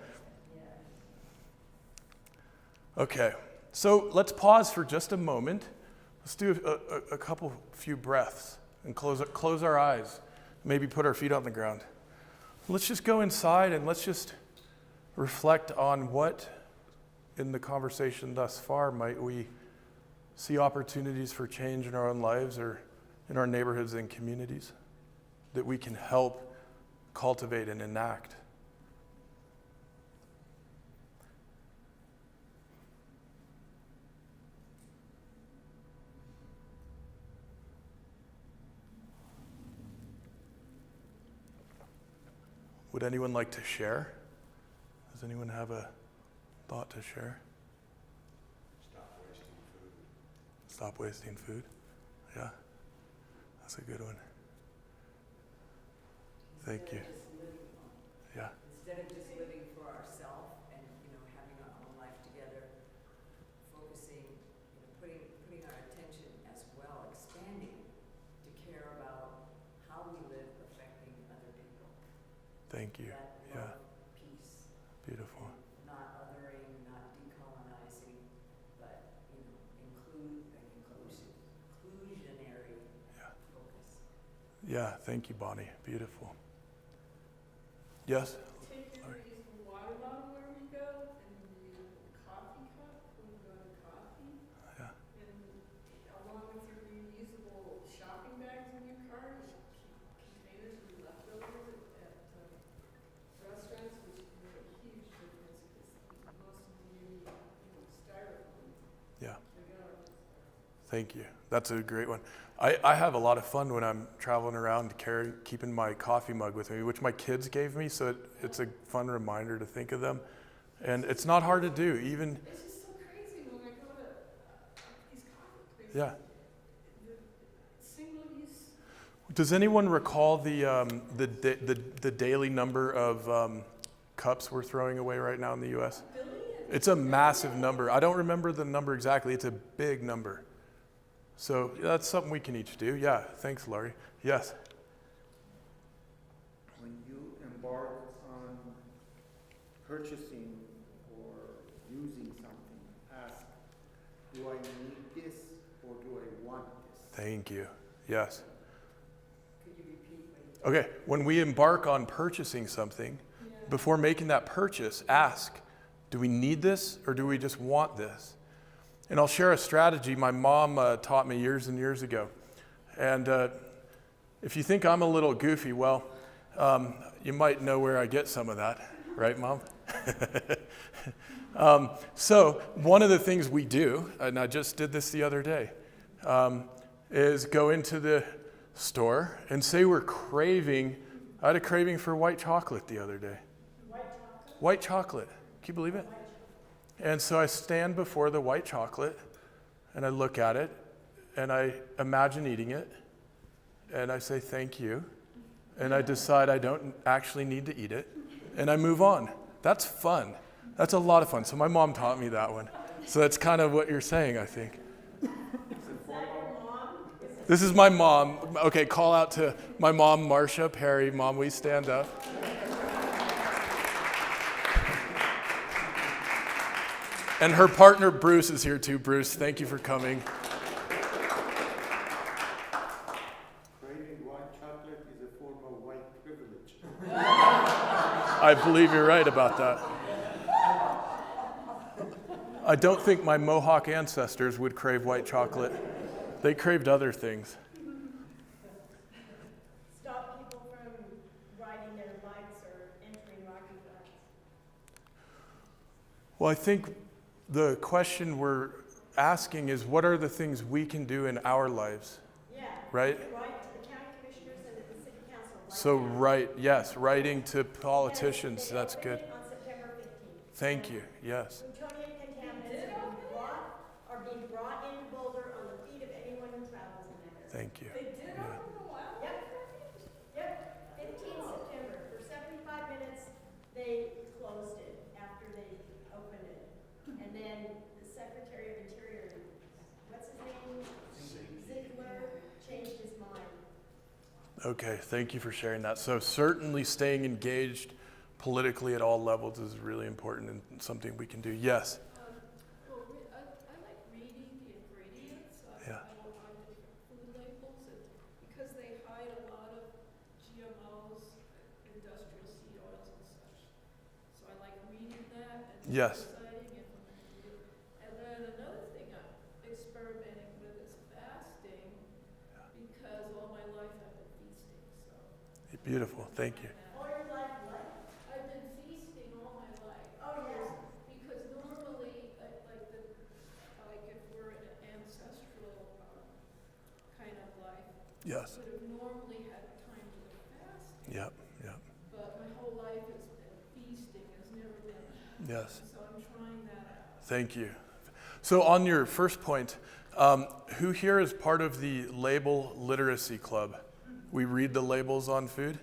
Okay, so let's pause for just a moment. Let's do a few breaths and close our eyes. Maybe put our feet on the ground. Let's just go inside and let's just reflect on what in the conversation thus far might we see opportunities for change in our own lives or in our neighborhoods and communities that we can help cultivate and enact. Would anyone like to share? Does anyone have a thought to share? Stop wasting food. Stop wasting food? Yeah, that's a good one. Thank you. Yeah. Instead of just living for ourselves and, having our own life together, focusing, putting our attention as well, expanding to care about how we live affecting other people. Thank you. That Yeah. love, peace, Beautiful. not othering, not decolonizing, but, inclusionary Yeah. focus. Yeah, thank you, Bonnie. Beautiful. Yes? Take your reusable water bottle where we go, and reusable coffee cup when we go to coffee. Yeah. And along with your reusable shopping bags in your car, you keep containers of leftovers at restaurants, which can make a huge difference because most of them use styrofoam. Yeah. They go. Thank you. That's a great one. I have a lot of fun when I'm traveling around keeping my coffee mug with me, which my kids gave me, so it's a fun reminder to think of them. And it's not hard to do, even. It's just so crazy when I go to these coffee places. Yeah. The single use. Does anyone recall the daily number of cups we're throwing away right now in the U.S.? It's a massive number. I don't remember the number exactly. It's a big number. So that's something we can each do. Yeah, thanks, Laurie. Yes. When you embark on purchasing or using something, ask, do I need this or do I want this? Thank you. Yes. Could you repeat what you Okay, when we embark on purchasing something, before making that purchase, ask, do we need this or do we just want this? And I'll share a strategy my mom taught me years and years ago. And if you think I'm a little goofy, well, you might know where I get some of that, right, Mom? So one of the things we do, and I just did this the other day, is go into the store and say we're craving. I had a craving for white chocolate the other day. White chocolate? White chocolate. Can you believe it? And so I stand before the white chocolate and I look at it and I imagine eating it and I say thank you and I decide I don't actually need to eat it and I move on. That's fun. That's a lot of fun. So my mom taught me that one. So that's kind of what you're saying, I think. Is that your mom? This is my mom. Okay, call out to my mom, Marcia Perry. Mom, we stand up. And her partner, Bruce, is here too. Bruce, thank you for coming. Craving white chocolate is a form of white privilege. I believe you're right about that. I don't think my Mohawk ancestors would crave white chocolate. They craved other things. Stop people from riding their bikes or entering Rocky Flats. Well, I think the question we're asking is, what are the things we can do in our lives, Yeah. right? Write to the county commissioners and the city council. So, yes, writing to politicians, They that's opened good. it on September 15th. Thank you, yes. Plutonium contaminants are being brought into Boulder on the feet of anyone who travels in that area. Thank you. They did open the well? Yep, 15th September. For 75 minutes, they closed it after they opened it. And then the Secretary of Interior, what's his name? Ziegler, changed his mind. Okay, thank you for sharing that. So certainly staying engaged politically at all levels is really important and something we can do. Yes? Well, I like reading the ingredients. Yeah. I will buy different food labels because they hide a lot of GMOs, industrial seed oils and such. So I like reading that and Yes. deciding if I'm going to do it. And then another thing I'm experimenting with is fasting because all my life I've been feasting. So Beautiful, thank you. All your life, what? I've been feasting all my life. Oh, yeah. Because normally, like if we're in an ancestral kind of life, Yes. would have normally had time to fast. Yep. But my whole life has been feasting, has never been. Yes. So I'm trying that out. Thank you. So on your first point, who here is part of the Label Literacy Club? We read the labels on food?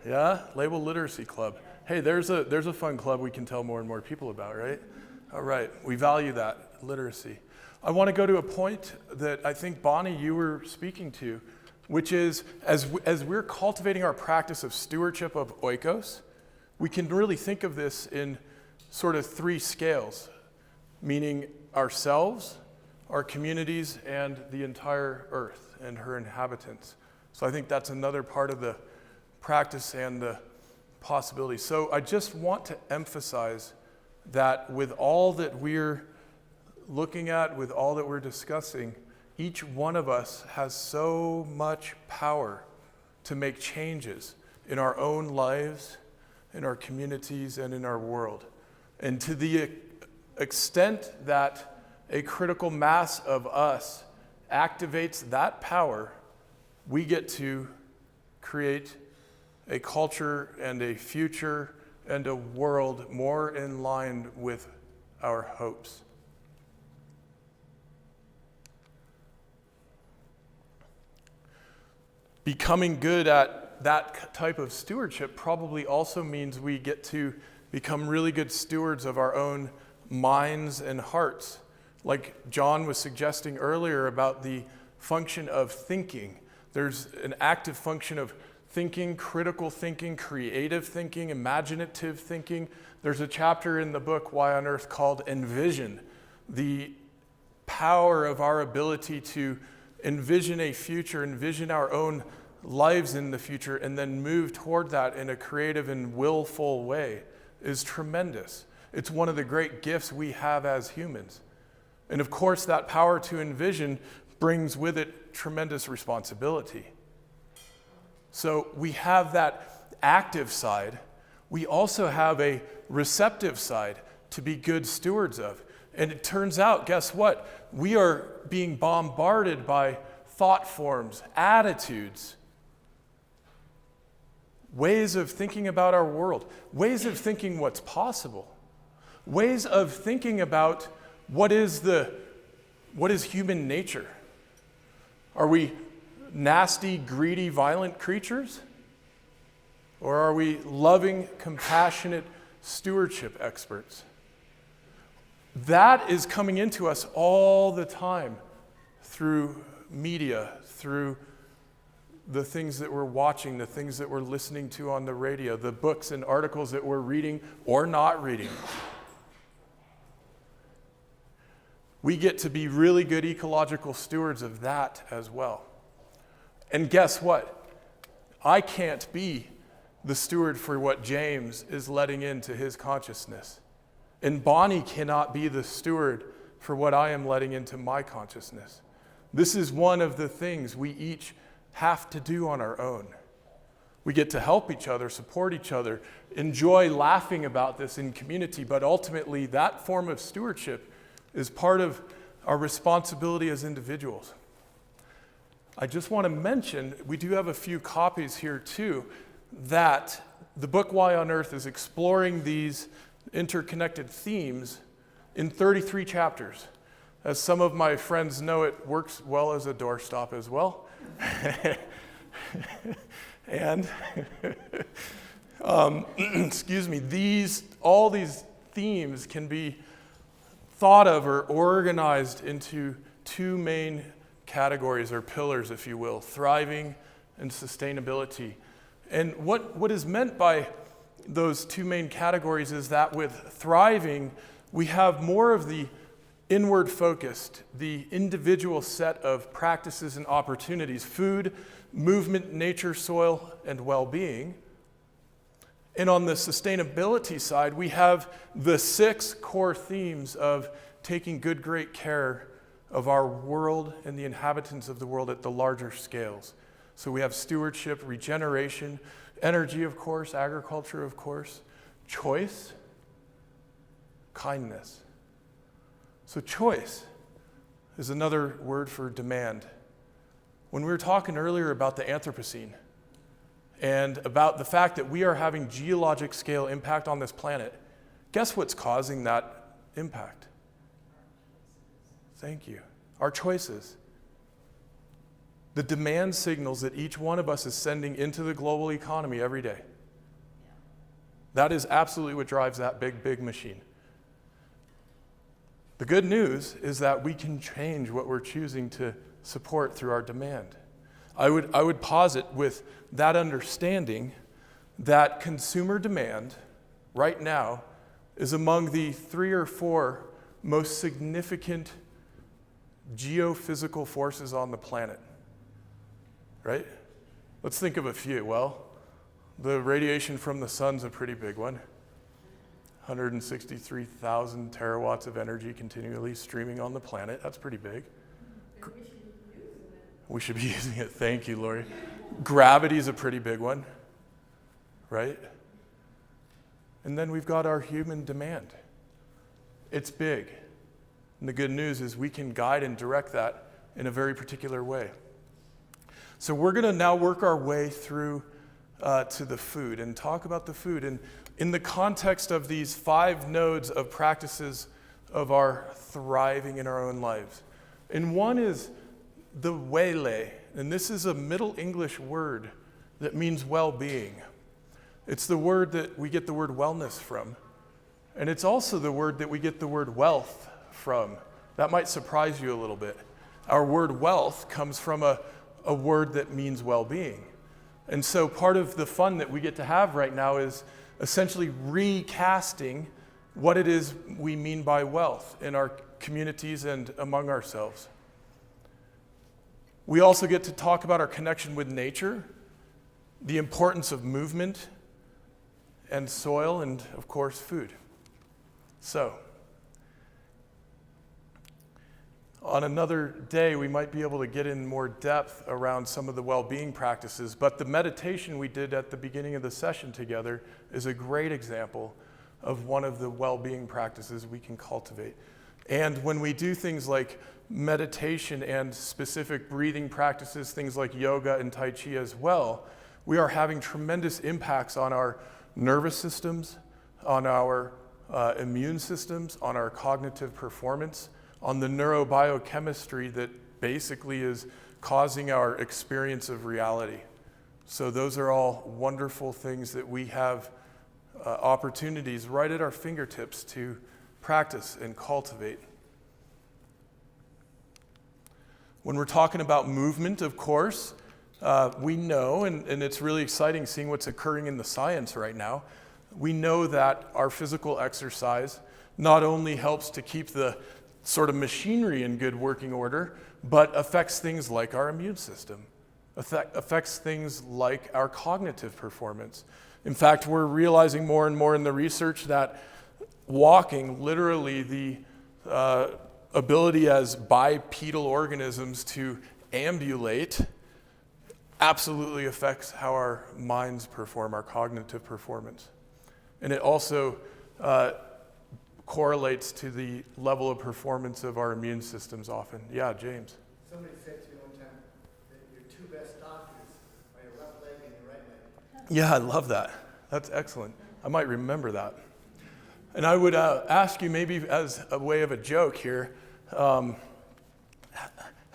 Yeah? Label Literacy Club. Hey, there's a fun club we can tell more and more people about, right? All right, we value that, literacy. I want to go to a point that I think, Bonnie, you were speaking to, which is as we're cultivating our practice of stewardship of oikos, we can really think of this in sort of three scales, meaning ourselves, our communities, and the entire earth and her inhabitants. So I think that's another part of the practice and the possibility. So I just want to emphasize that with all that we're looking at, with all that we're discussing, each one of us has so much power to make changes in our own lives, in our communities, and in our world. And to the extent that a critical mass of us activates that power, we get to create a culture and a future and a world more in line with our hopes. Becoming good at that type of stewardship probably also means we get to become really good stewards of our own minds and hearts. Like John was suggesting earlier about the function of thinking. There's an active function of thinking, critical thinking, creative thinking, imaginative thinking. There's a chapter in the book, Why on Earth, called Envision, the power of our ability to envision a future, envision our own lives in the future, and then move toward that in a creative and willful way is tremendous. It's one of the great gifts we have as humans. And of course, that power to envision brings with it tremendous responsibility. So we have that active side we also have a receptive side to be good stewards of. And it turns out, guess what? We are being bombarded by thought forms, attitudes, ways of thinking about our world, ways of thinking what's possible, ways of thinking about what is human nature. Are we nasty, greedy, violent creatures? Or are we loving, compassionate stewardship experts? That is coming into us all the time through media, through the things that we're watching, the things that we're listening to on the radio, the books and articles that we're reading or not reading. We get to be really good ecological stewards of that as well. And guess what? I can't be the steward for what James is letting into his consciousness. And Bonnie cannot be the steward for what I am letting into my consciousness. This is one of the things we each have to do on our own. We get to help each other, support each other, enjoy laughing about this in community, but ultimately that form of stewardship is part of our responsibility as individuals. I just want to mention, we do have a few copies here too, that the book Why on Earth is exploring these interconnected themes in 33 chapters. As some of my friends know, it works well as a doorstop as well. And, excuse me, all these themes can be thought of or organized into two main categories or pillars, if you will, thriving and sustainability. And what is meant by those two main categories is that with thriving, we have more of the inward focused, the individual set of practices and opportunities, food, movement, nature, soil, and well-being. And on the sustainability side, we have the 6 core themes of taking good, great care of our world and the inhabitants of the world at the larger scales. So we have stewardship, regeneration, energy, of course, agriculture, of course, choice, kindness. So choice is another word for demand. When we were talking earlier about the Anthropocene and about the fact that we are having geologic scale impact on this planet, guess what's causing that impact? Thank you. Our choices. The demand signals that each one of us is sending into the global economy every day. That is absolutely what drives that big, big machine. The good news is that we can change what we're choosing to support through our demand. I would posit with that understanding that consumer demand right now is among the 3 or 4 most significant geophysical forces on the planet. Right? Let's think of a few. Well, the radiation from the sun's a pretty big one. 163,000 terawatts of energy continually streaming on the planet. That's pretty big. And we should be using it. We should be using it. Thank you, Lori. Gravity's a pretty big one, right? And then we've got our human demand. It's big. And the good news is we can guide and direct that in a very particular way. So we're going to now work our way through to the food and talk about the food. And in the context of these 5 nodes of practices of our thriving in our own lives. And one is the wele, and this is a Middle English word that means well-being. It's the word that we get the word wellness from. And it's also the word that we get the word wealth from. That might surprise you a little bit. Our word wealth comes from a word that means well-being. And so part of the fun that we get to have right now is essentially recasting what it is we mean by wealth in our communities and among ourselves. We also get to talk about our connection with nature, the importance of movement and soil, and of course, food. So, On another day, we might be able to get in more depth around some of the well-being practices, but the meditation we did at the beginning of the session together is a great example of one of the well-being practices we can cultivate. And when we do things like meditation and specific breathing practices, things like yoga and Tai Chi as well, we are having tremendous impacts on our nervous systems, on our immune systems, on our cognitive performance, on the neurobiochemistry that basically is causing our experience of reality. So those are all wonderful things that we have opportunities right at our fingertips to practice and cultivate. When we're talking about movement, of course, we know, and it's really exciting seeing what's occurring in the science right now, we know that our physical exercise not only helps to keep the sort of machinery in good working order, but affects things like our immune system, affects things like our cognitive performance. In fact, we're realizing more and more in the research that walking, literally the ability as bipedal organisms to ambulate, absolutely affects how our minds perform, our cognitive performance. And it also correlates to the level of performance of our immune systems often. Yeah, James. Somebody said to me one time that your two best doctors are your left leg and your right leg. Yeah, I love that. That's excellent. I might remember that. And I would ask you, maybe as a way of a joke here, how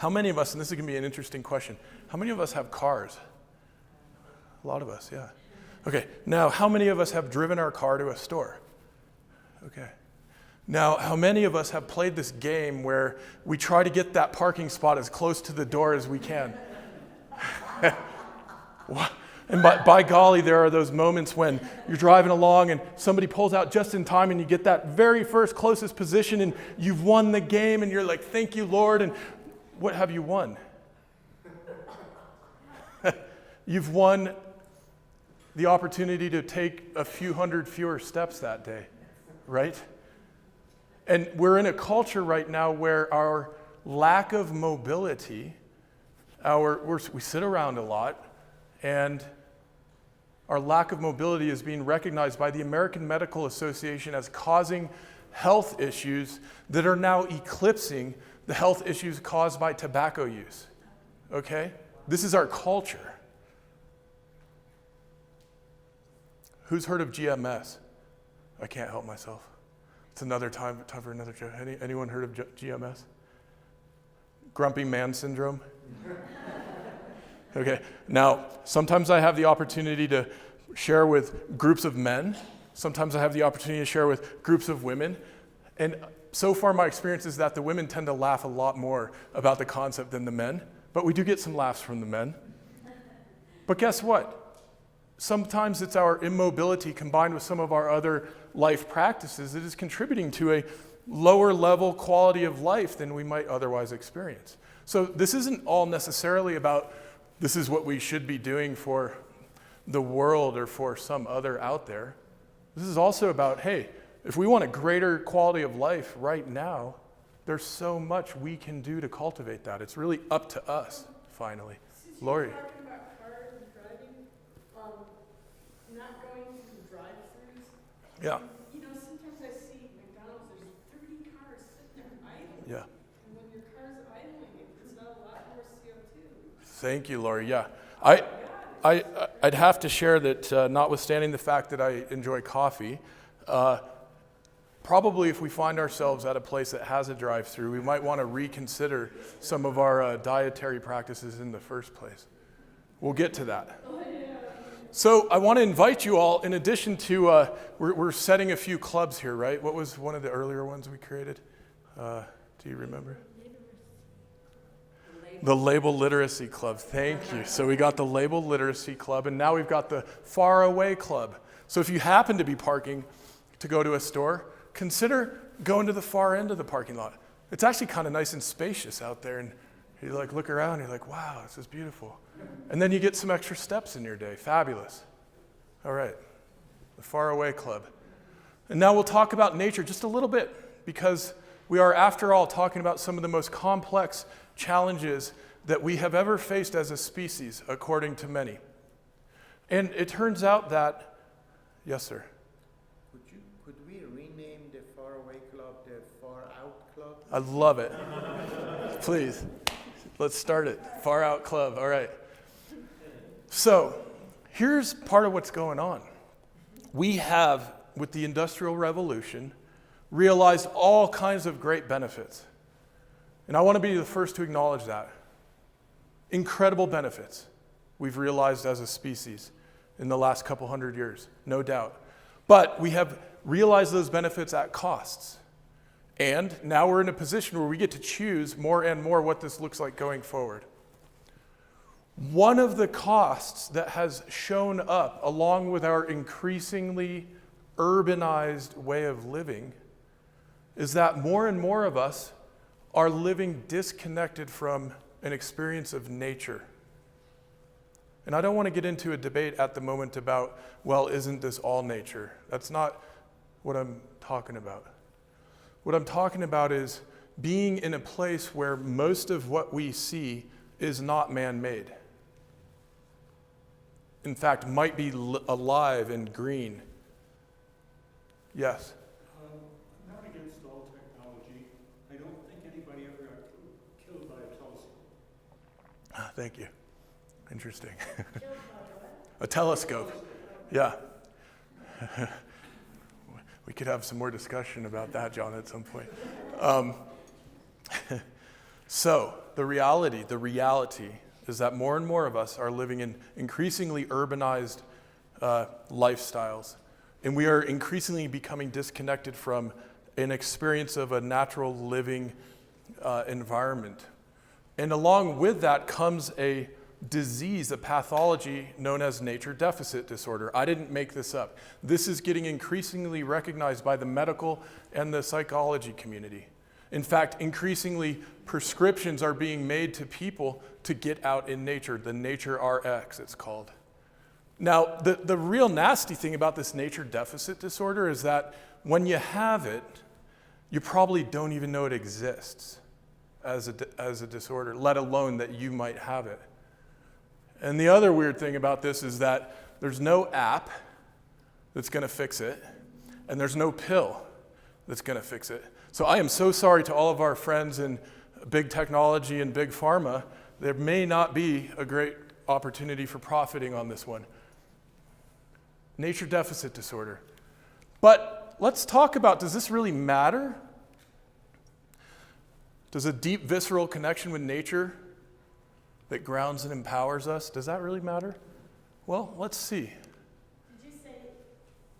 many of us, and this is going to be an interesting question, how many of us have cars? A lot of us, yeah. Okay, now how many of us have driven our car to a store? Okay. Now, how many of us have played this game where we try to get that parking spot as close to the door as we can? And by golly, there are those moments when you're driving along and somebody pulls out just in time and you get that very first closest position and you've won the game and you're like, thank you, Lord. And what have you won? You've won the opportunity to take a few hundred fewer steps that day, right? And we're in a culture right now where our lack of mobility, we sit around a lot, and our lack of mobility is being recognized by the American Medical Association as causing health issues that are now eclipsing the health issues caused by tobacco use. Okay? This is our culture. Who's heard of GMS? I can't help myself. It's another time for another joke. Anyone heard of GMS? Grumpy man syndrome? Okay, now, sometimes I have the opportunity to share with groups of men. Sometimes I have the opportunity to share with groups of women. And so far, my experience is that the women tend to laugh a lot more about the concept than the men. But we do get some laughs from the men. But guess what? Sometimes it's our immobility combined with some of our other life practices that is contributing to a lower level quality of life than we might otherwise experience. So this isn't all necessarily about this is what we should be doing for the world or for some other out there. This is also about, hey, if we want a greater quality of life right now, there's so much we can do to cultivate that. It's really up to us, finally. Lori. Talking about cars and driving, not going through the drive-thrus. Yeah. You know, sometimes I see McDonald's, there's 30 cars sitting there idling. Yeah. And when your car's idling, it puts out a lot more CO2. Thank you, Lori. Yeah. I'd have to share that notwithstanding the fact that I enjoy coffee, probably if we find ourselves at a place that has a drive-through, we might want to reconsider some of our dietary practices in the first place. We'll get to that. So I want to invite you all, in addition to, we're setting a few clubs here, right? What was one of the earlier ones we created? Do you remember? The Label Literacy Club. Thank you. So we got the Label Literacy Club, and now we've got the Far Away Club. So if you happen to be parking to go to a store, consider going to the far end of the parking lot. It's actually kind of nice and spacious out there, and you like look around, and you're like, wow, this is beautiful. And then you get some extra steps in your day. Fabulous. All right, the Far Away Club. And now we'll talk about nature just a little bit, because we are, after all, talking about some of the most complex challenges that we have ever faced as a species, according to many. And it turns out that, yes, sir. Could we rename the Far Away Club the Far Out Club? I love it. Please, let's start it. Far Out Club, all right. So, here's part of what's going on. We have, with the Industrial Revolution, realized all kinds of great benefits. And I want to be the first to acknowledge that. Incredible benefits we've realized as a species in the last couple hundred years, no doubt. But we have realized those benefits at costs. And now we're in a position where we get to choose more and more what this looks like going forward. One of the costs that has shown up along with our increasingly urbanized way of living is that more and more of us are living disconnected from an experience of nature. And I don't want to get into a debate at the moment about, well, isn't this all nature? That's not what I'm talking about. What I'm talking about is being in a place where most of what we see is not man-made. In fact, might be alive and green. Yes? I'm not against all technology. I don't think anybody ever got killed by a telescope. Thank you. Interesting. A telescope. Yeah. We could have some more discussion about that, John, at some point. So, the reality is that more and more of us are living in increasingly urbanized lifestyles. And we are increasingly becoming disconnected from an experience of a natural living environment. And along with that comes a disease, a pathology known as nature deficit disorder. I didn't make this up. This is getting increasingly recognized by the medical and the psychology community. In fact, increasingly prescriptions are being made to people to get out in nature, the Nature RX it's called. Now, the real nasty thing about this nature deficit disorder is that when you have it, you probably don't even know it exists as a disorder, let alone that you might have it. And the other weird thing about this is that there's no app that's going to fix it, and there's no pill that's going to fix it. So I am so sorry to all of our friends in big technology and big pharma. There may not be a great opportunity for profiting on this one. Nature deficit disorder. But let's talk about, does this really matter? Does a deep visceral connection with nature that grounds and empowers us, does that really matter? Well, let's see.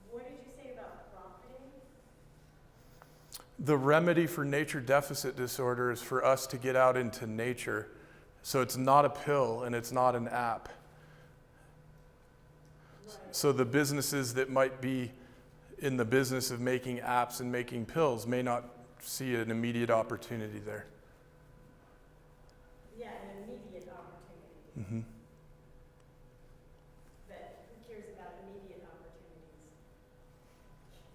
What did you say about profiting? The remedy for nature deficit disorder is for us to get out into nature. So it's not a pill and it's not an app. Right. So the businesses that might be in the business of making apps and making pills may not see an immediate opportunity there. Yeah, an immediate opportunity. Mm-hmm. But who cares about immediate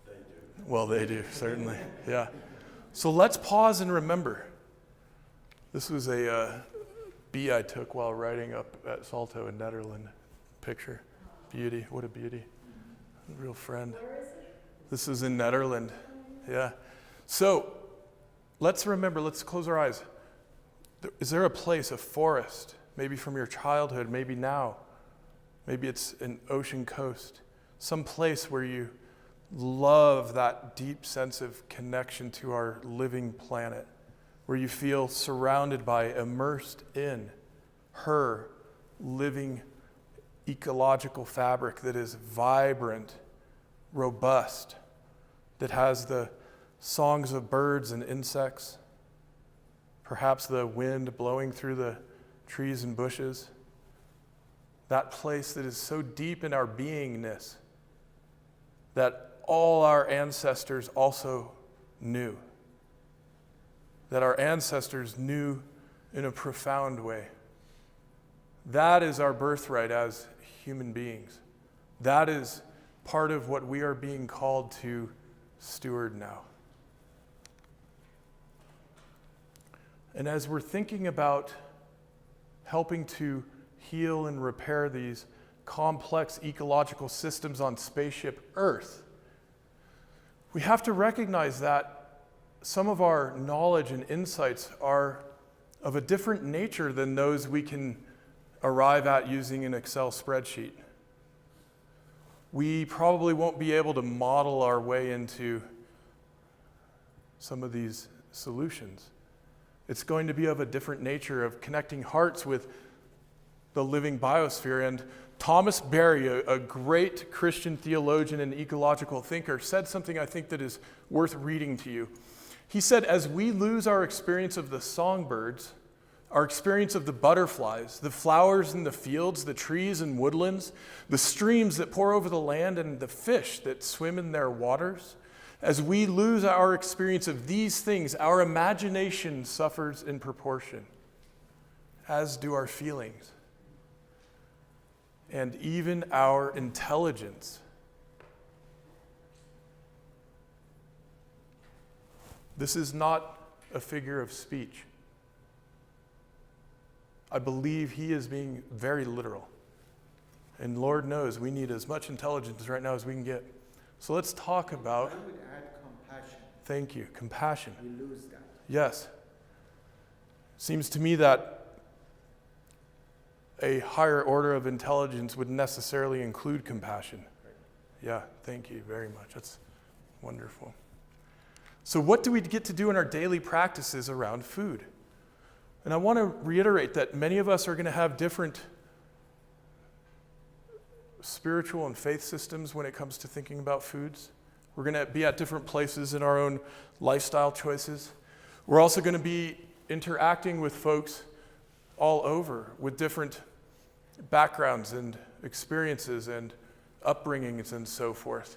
opportunities? Well, they do, certainly. Yeah. So let's pause and remember. This was a bee I took while riding up at Salto in Netherlands. Picture. Beauty. What a beauty. A real friend. Where is it? This is in Netherlands. Yeah. So let's remember, let's close our eyes. Is there a place, a forest, maybe from your childhood, maybe now, maybe it's an ocean coast, some place where you love that deep sense of connection to our living planet, where you feel surrounded by, immersed in her living ecological fabric that is vibrant, robust, that has the songs of birds and insects, perhaps the wind blowing through the trees and bushes, that place that is so deep in our beingness that all our ancestors also knew, that our ancestors knew in a profound way. That is our birthright as human beings. That is part of what we are being called to steward now. And as we're thinking about helping to heal and repair these complex ecological systems on spaceship Earth, we have to recognize that some of our knowledge and insights are of a different nature than those we can arrive at using an Excel spreadsheet. We probably won't be able to model our way into some of these solutions. It's going to be of a different nature of connecting hearts with the living biosphere. And Thomas Berry, a great Christian theologian and ecological thinker, said something I think that is worth reading to you. He said, as we lose our experience of the songbirds, our experience of the butterflies, the flowers in the fields, the trees and woodlands, the streams that pour over the land, and the fish that swim in their waters, as we lose our experience of these things, our imagination suffers in proportion, as do our feelings, and even our intelligence. This is not a figure of speech. I believe he is being very literal. And Lord knows we need as much intelligence right now as we can get. So let's talk about... I would add compassion. Thank you. Compassion. We lose that. Yes. Seems to me that a higher order of intelligence would necessarily include compassion. Yeah, thank you very much. That's wonderful. So what do we get to do in our daily practices around food? And I want to reiterate that many of us are going to have different spiritual and faith systems when it comes to thinking about foods. We're going to be at different places in our own lifestyle choices. We're also going to be interacting with folks all over with different backgrounds and experiences and upbringings and so forth.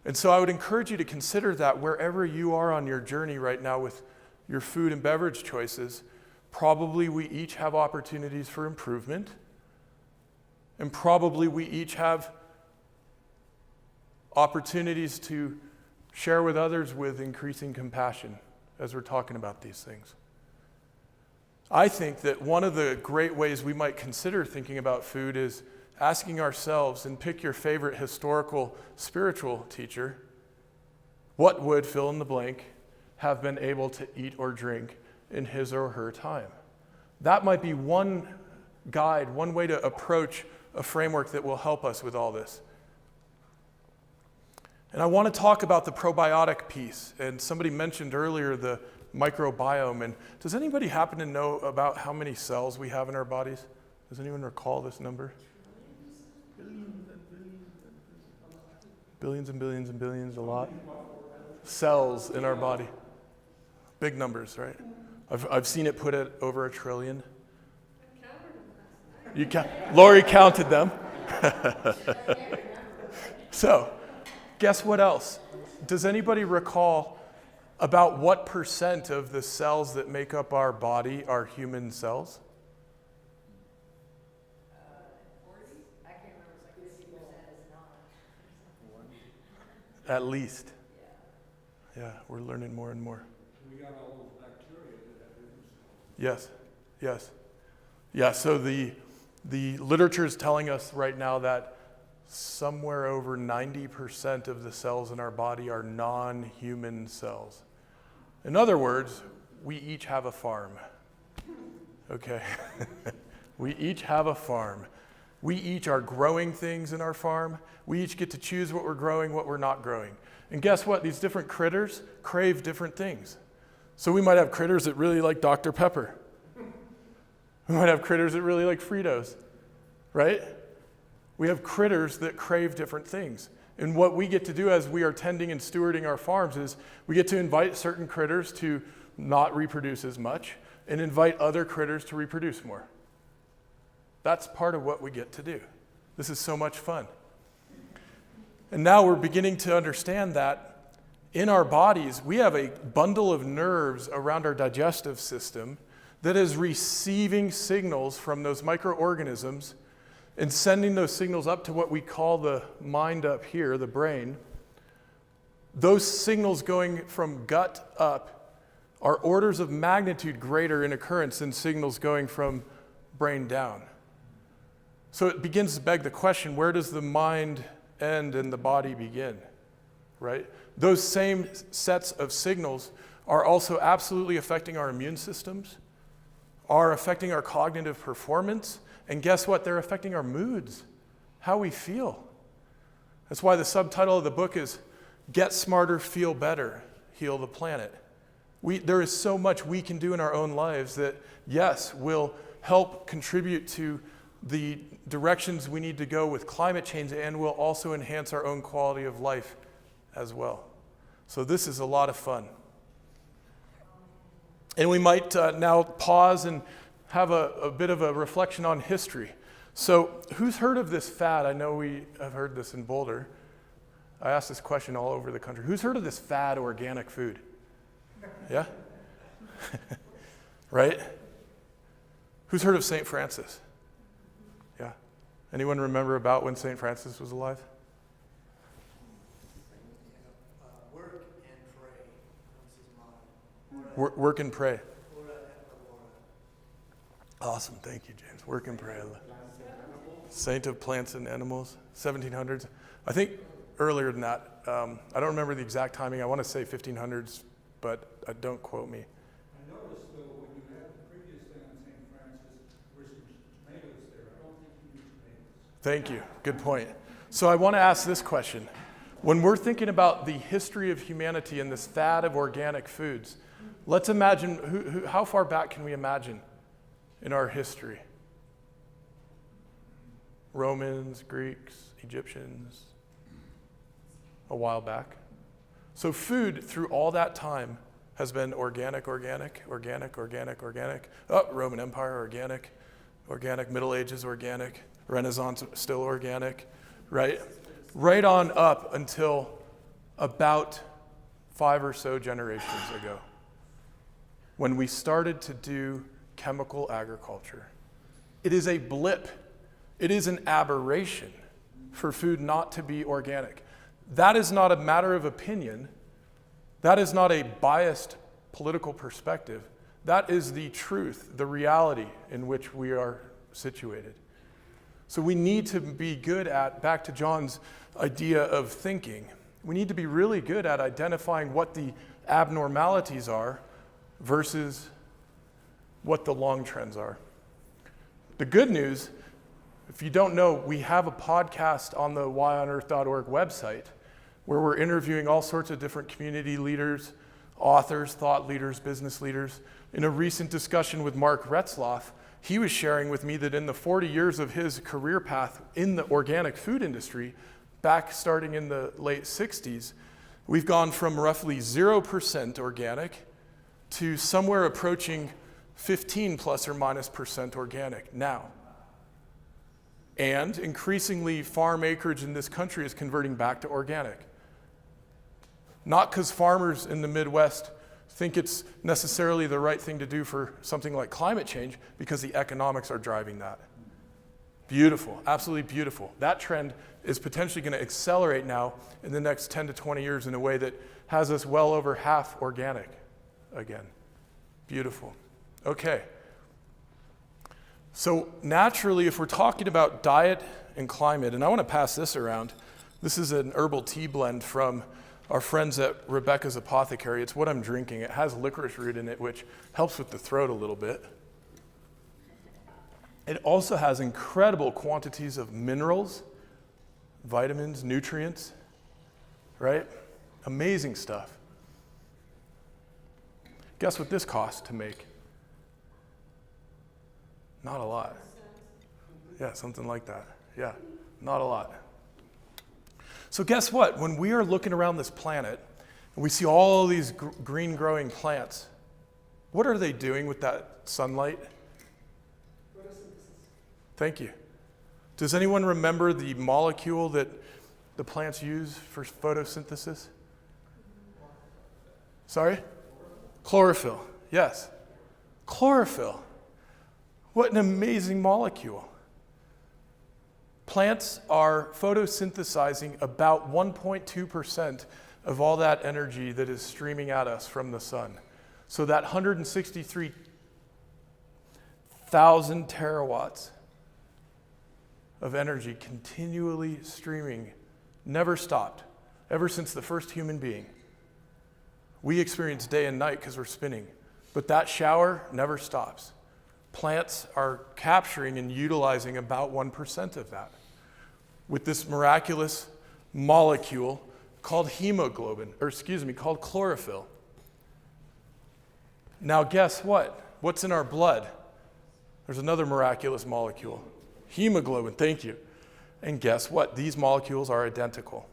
And so I would encourage you to consider that wherever you are on your journey right now with your food and beverage choices. Probably we each have opportunities for improvement, and probably we each have opportunities to share with others with increasing compassion as we're talking about these things. I think that one of the great ways we might consider thinking about food is asking ourselves, and pick your favorite historical spiritual teacher, what would fill in the blank have been able to eat or drink in his or her time? That might be one guide, one way to approach a framework that will help us with all this. And I want to talk about the probiotic piece. And somebody mentioned earlier the microbiome. And does anybody happen to know about how many cells we have in our bodies? Does anyone recall this number? Billions and billions and billions, a lot. Cells in our body. Big numbers, right? I've seen it put at over 1 trillion. Lori counted them. So, guess what else? Does anybody recall about what percent of the cells that make up our body are human cells? 40? I can't remember, it's like 50% is not. At least. Yeah, we're learning more and more. We got all those bacteria that have in Yes, yes. Yeah, so the literature is telling us right now that somewhere over 90% of the cells in our body are non-human cells. In other words, we each have a farm. Okay? We each have a farm. We each are growing things in our farm. We each get to choose what we're growing, what we're not growing. And guess what? These different critters crave different things. So we might have critters that really like Dr. Pepper. We might have critters that really like Fritos, right? We have critters that crave different things. And what we get to do as we are tending and stewarding our farms is we get to invite certain critters to not reproduce as much and invite other critters to reproduce more. That's part of what we get to do. This is so much fun. And now we're beginning to understand that in our bodies, we have a bundle of nerves around our digestive system that is receiving signals from those microorganisms and sending those signals up to what we call the mind up here, the brain. Those signals going from gut up are orders of magnitude greater in occurrence than signals going from brain down. So it begins to beg the question, where does the mind end and the body begin, right? Those same sets of signals are also absolutely affecting our immune systems, are affecting our cognitive performance, and guess what? They're affecting our moods, how we feel. That's why the subtitle of the book is Get Smarter, Feel Better, Heal the Planet. There is so much we can do in our own lives that, yes, will help contribute to the directions we need to go with climate change and will also enhance our own quality of life as well. So this is a lot of fun. And we might now pause and have a bit of a reflection on history. So who's heard of this fad? I know we have heard this in Boulder. I asked this question all over the country. Who's heard of this fad organic food? Yeah? Right? Who's heard of St. Francis? Yeah? Anyone remember about when St. Francis was alive? Work and pray was his motto. Work and pray. Ora et labora. Awesome. Thank you, James. Work and pray. Saint of plants and animals, 1700s. I think earlier than that. I don't remember the exact timing. I want to say 1500s, but don't quote me. I noticed, though, when you had the previous thing on St. Francis, there were some tomatoes there. I don't think you need tomatoes. Thank you. Good point. So I want to ask this question. When we're thinking about the history of humanity and this fad of organic foods, let's imagine, how far back can we imagine in our history? Romans, Greeks, Egyptians, a while back. So food through all that time has been organic. Oh, Roman Empire, organic, Middle Ages, organic, Renaissance, still organic, right? Right on up until about 5 or so generations ago, when we started to do chemical agriculture. It is a blip. It is an aberration for food not to be organic. That is not a matter of opinion. That is not a biased political perspective. That is the truth, the reality in which we are situated. So we need to be good at, back to John's idea of thinking, we need to be really good at identifying what the abnormalities are versus what the long trends are. The good news, if you don't know, we have a podcast on the whyonearth.org website where we're interviewing all sorts of different community leaders, authors, thought leaders, business leaders. In a recent discussion with Mark Retzloff, he was sharing with me that in the 40 years of his career path in the organic food industry, back starting in the late 60s, we've gone from roughly 0% organic to somewhere approaching 15 plus or minus % organic now. And increasingly, farm acreage in this country is converting back to organic. Not because farmers in the Midwest think it's necessarily the right thing to do for something like climate change, because the economics are driving that. Beautiful, absolutely beautiful. That trend is potentially going to accelerate now in the next 10 to 20 years in a way that has us well over half organic again. Beautiful. Okay. So naturally, if we're talking about diet and climate, and I want to pass this around, this is an herbal tea blend from our friends at Rebecca's Apothecary. It's what I'm drinking. It has licorice root in it, which helps with the throat a little bit. It also has incredible quantities of minerals, vitamins, nutrients, right? Amazing stuff. Guess what this costs to make? Not a lot. Yeah, something like that. Yeah, not a lot. So guess what? When we are looking around this planet and we see all these green growing plants, what are they doing with that sunlight? Thank you. Does anyone remember the molecule that the plants use for photosynthesis? Sorry? Chlorophyll. Yes. Chlorophyll. What an amazing molecule. Plants are photosynthesizing about 1.2% of all that energy that is streaming at us from the sun. So that 163,000 terawatts of energy continually streaming, never stopped, ever since the first human being. We experience day and night because we're spinning, but that shower never stops. Plants are capturing and utilizing about 1% of that with this miraculous molecule called called chlorophyll. Now guess what? What's in our blood? There's another miraculous molecule. Hemoglobin, thank you. And guess what? These molecules are identical,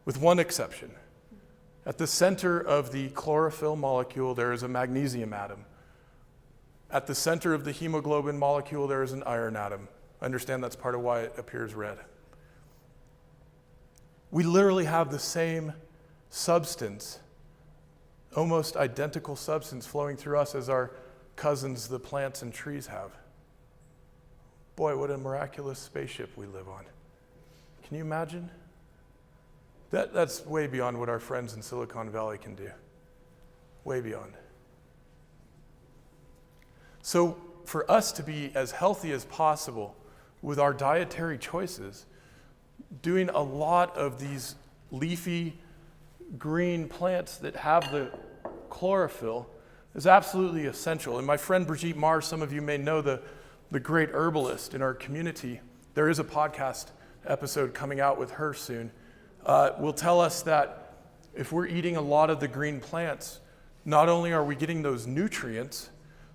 with one exception. At the center of the chlorophyll molecule, there is a magnesium atom. At the center of the hemoglobin molecule, there is an iron atom. I understand that's part of why it appears red. We literally have the same substance, almost identical substance flowing through us as our cousins, the plants and trees, have. Boy, what a miraculous spaceship we live on. Can you imagine? That's way beyond what our friends in Silicon Valley can do. Way beyond. So for us to be as healthy as possible with our dietary choices, doing a lot of these leafy green plants that have the chlorophyll is absolutely essential. And my friend Brigitte Mars, some of you may know the great herbalist in our community. There is a podcast episode coming out with her soon. Will tell us that if we're eating a lot of the green plants, not only are we getting those nutrients,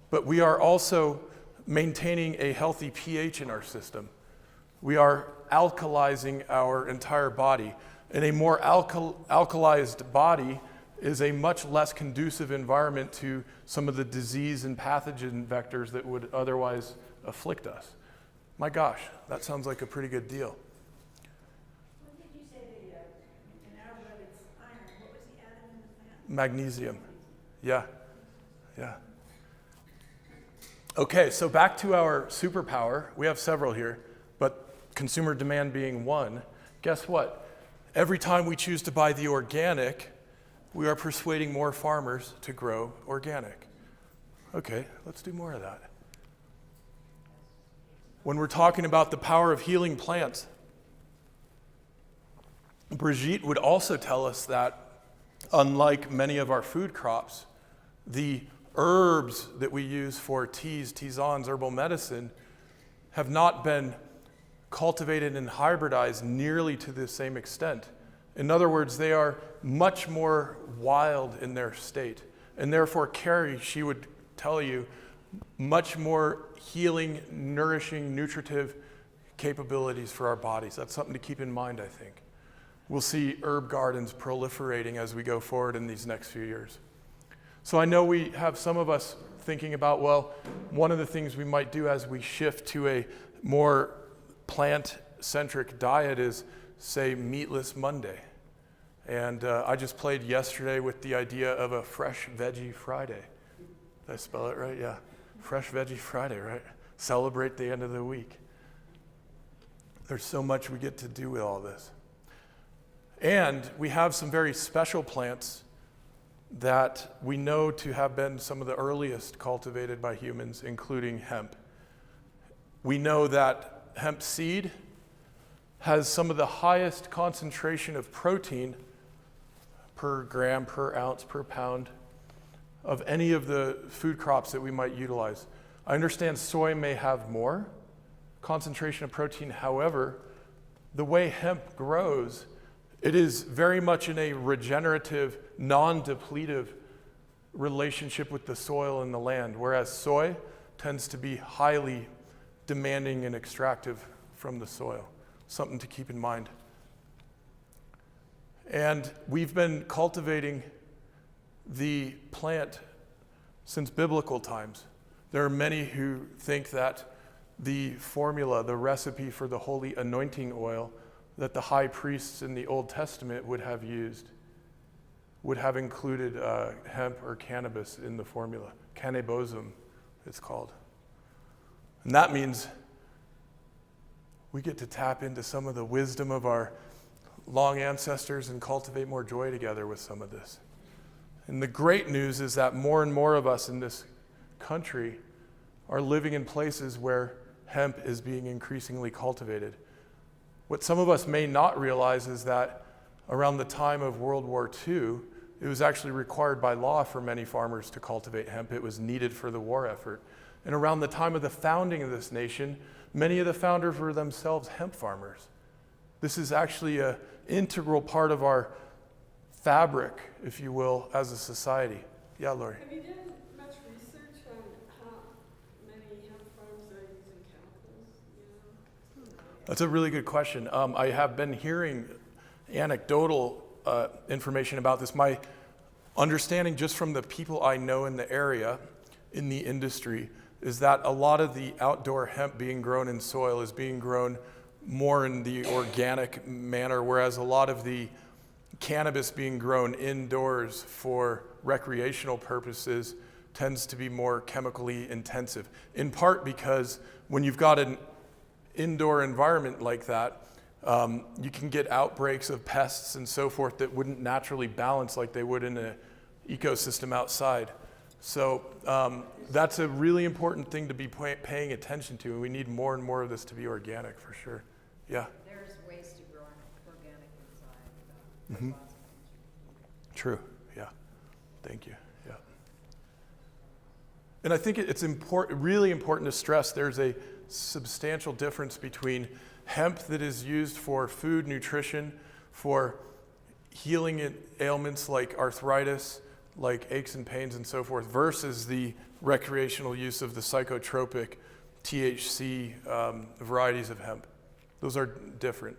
but we are also maintaining a healthy pH in our system. We are alkalizing our entire body. And a more alkalized body is a much less conducive environment to some of the disease and pathogen vectors that would otherwise afflict us. My gosh, that sounds like a pretty good deal. What did you say in our blood it's iron? What was the atom in the plant? Magnesium. Yeah. Okay, so back to our superpower. We have several here, but consumer demand being one. Guess what? Every time we choose to buy the organic, we are persuading more farmers to grow organic. Okay, let's do more of that. When we're talking about the power of healing plants, Brigitte would also tell us that, unlike many of our food crops, the herbs that we use for teas, tisanes, herbal medicine have not been cultivated and hybridized nearly to the same extent. In other words, they are much more wild in their state, and therefore carry, she would tell you, much more healing, nourishing, nutritive capabilities for our bodies. That's something to keep in mind, I think. We'll see herb gardens proliferating as we go forward in these next few years. So I know we have some of us thinking about, well, one of the things we might do as we shift to a more plant-centric diet is, say, Meatless Monday. And I just played yesterday with the idea of a Fresh Veggie Friday. Did I spell it right? Yeah. Fresh Veggie Friday, right? Celebrate the end of the week. There's so much we get to do with all this. And we have some very special plants that we know to have been some of the earliest cultivated by humans, including hemp. We know that hemp seed has some of the highest concentration of protein per gram, per ounce, per pound of any of the food crops that we might utilize. I understand soy may have more concentration of protein. However, the way hemp grows, it is very much in a regenerative, non-depletive relationship with the soil and the land, whereas soy tends to be highly demanding and extractive from the soil. Something to keep in mind. And we've been cultivating the plant since biblical times. There are many who think that the formula, the recipe for the holy anointing oil that the high priests in the Old Testament would have used would have included hemp or cannabis in the formula. Cannabosum, it's called. And that means we get to tap into some of the wisdom of our long ancestors and cultivate more joy together with some of this. And the great news is that more and more of us in this country are living in places where hemp is being increasingly cultivated. What some of us may not realize is that around the time of World War II, it was actually required by law for many farmers to cultivate hemp. It was needed for the war effort. And around the time of the founding of this nation, many of the founders were themselves hemp farmers. This is actually an integral part of our fabric, if you will, as a society. Yeah, Lori. Have you done much research on how many hemp farms are using chemicals? You know? That's a really good question. I have been hearing anecdotal information about this. My understanding just from the people I know in the area, in the industry, is that a lot of the outdoor hemp being grown in soil is being grown more in the organic manner, whereas a lot of the cannabis being grown indoors for recreational purposes tends to be more chemically intensive, in part because when you've got an indoor environment like that, you can get outbreaks of pests and so forth that wouldn't naturally balance like they would in an ecosystem outside. So that's a really important thing to be paying attention to, and we need more and more of this to be organic for sure. Yeah. There's ways to grow organic inside. Mm-hmm. True. Yeah. Thank you. Yeah. And I think it's really important to stress there's a substantial difference between hemp that is used for food, nutrition, for healing ailments like arthritis, like aches and pains and so forth, versus the recreational use of the psychotropic THC varieties of hemp. Those are different.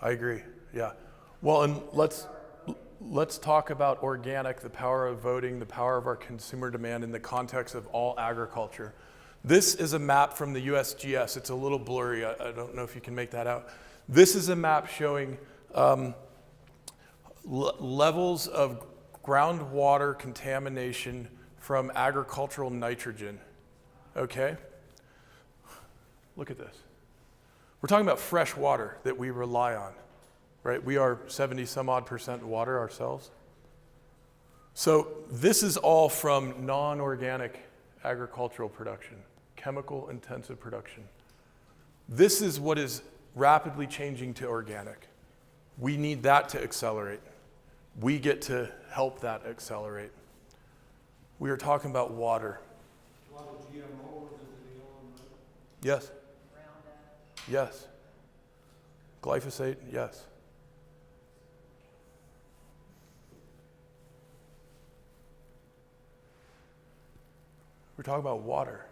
I agree, yeah. Well, and let's talk about organic, the power of voting, the power of our consumer demand in the context of all agriculture. This is a map from the USGS. It's a little blurry. I don't know if you can make that out. This is a map showing levels of groundwater contamination from agricultural nitrogen, okay? Look at this. We're talking about fresh water that we rely on, right? We are 70 some odd % water ourselves. So this is all from non-organic agricultural production, chemical intensive production. This is what is rapidly changing to organic. We need that to accelerate. We get to help that accelerate. We are talking about water. A lot of GMOs is the deal on that. Yes. Yes. Glyphosate, yes. We're talking about water.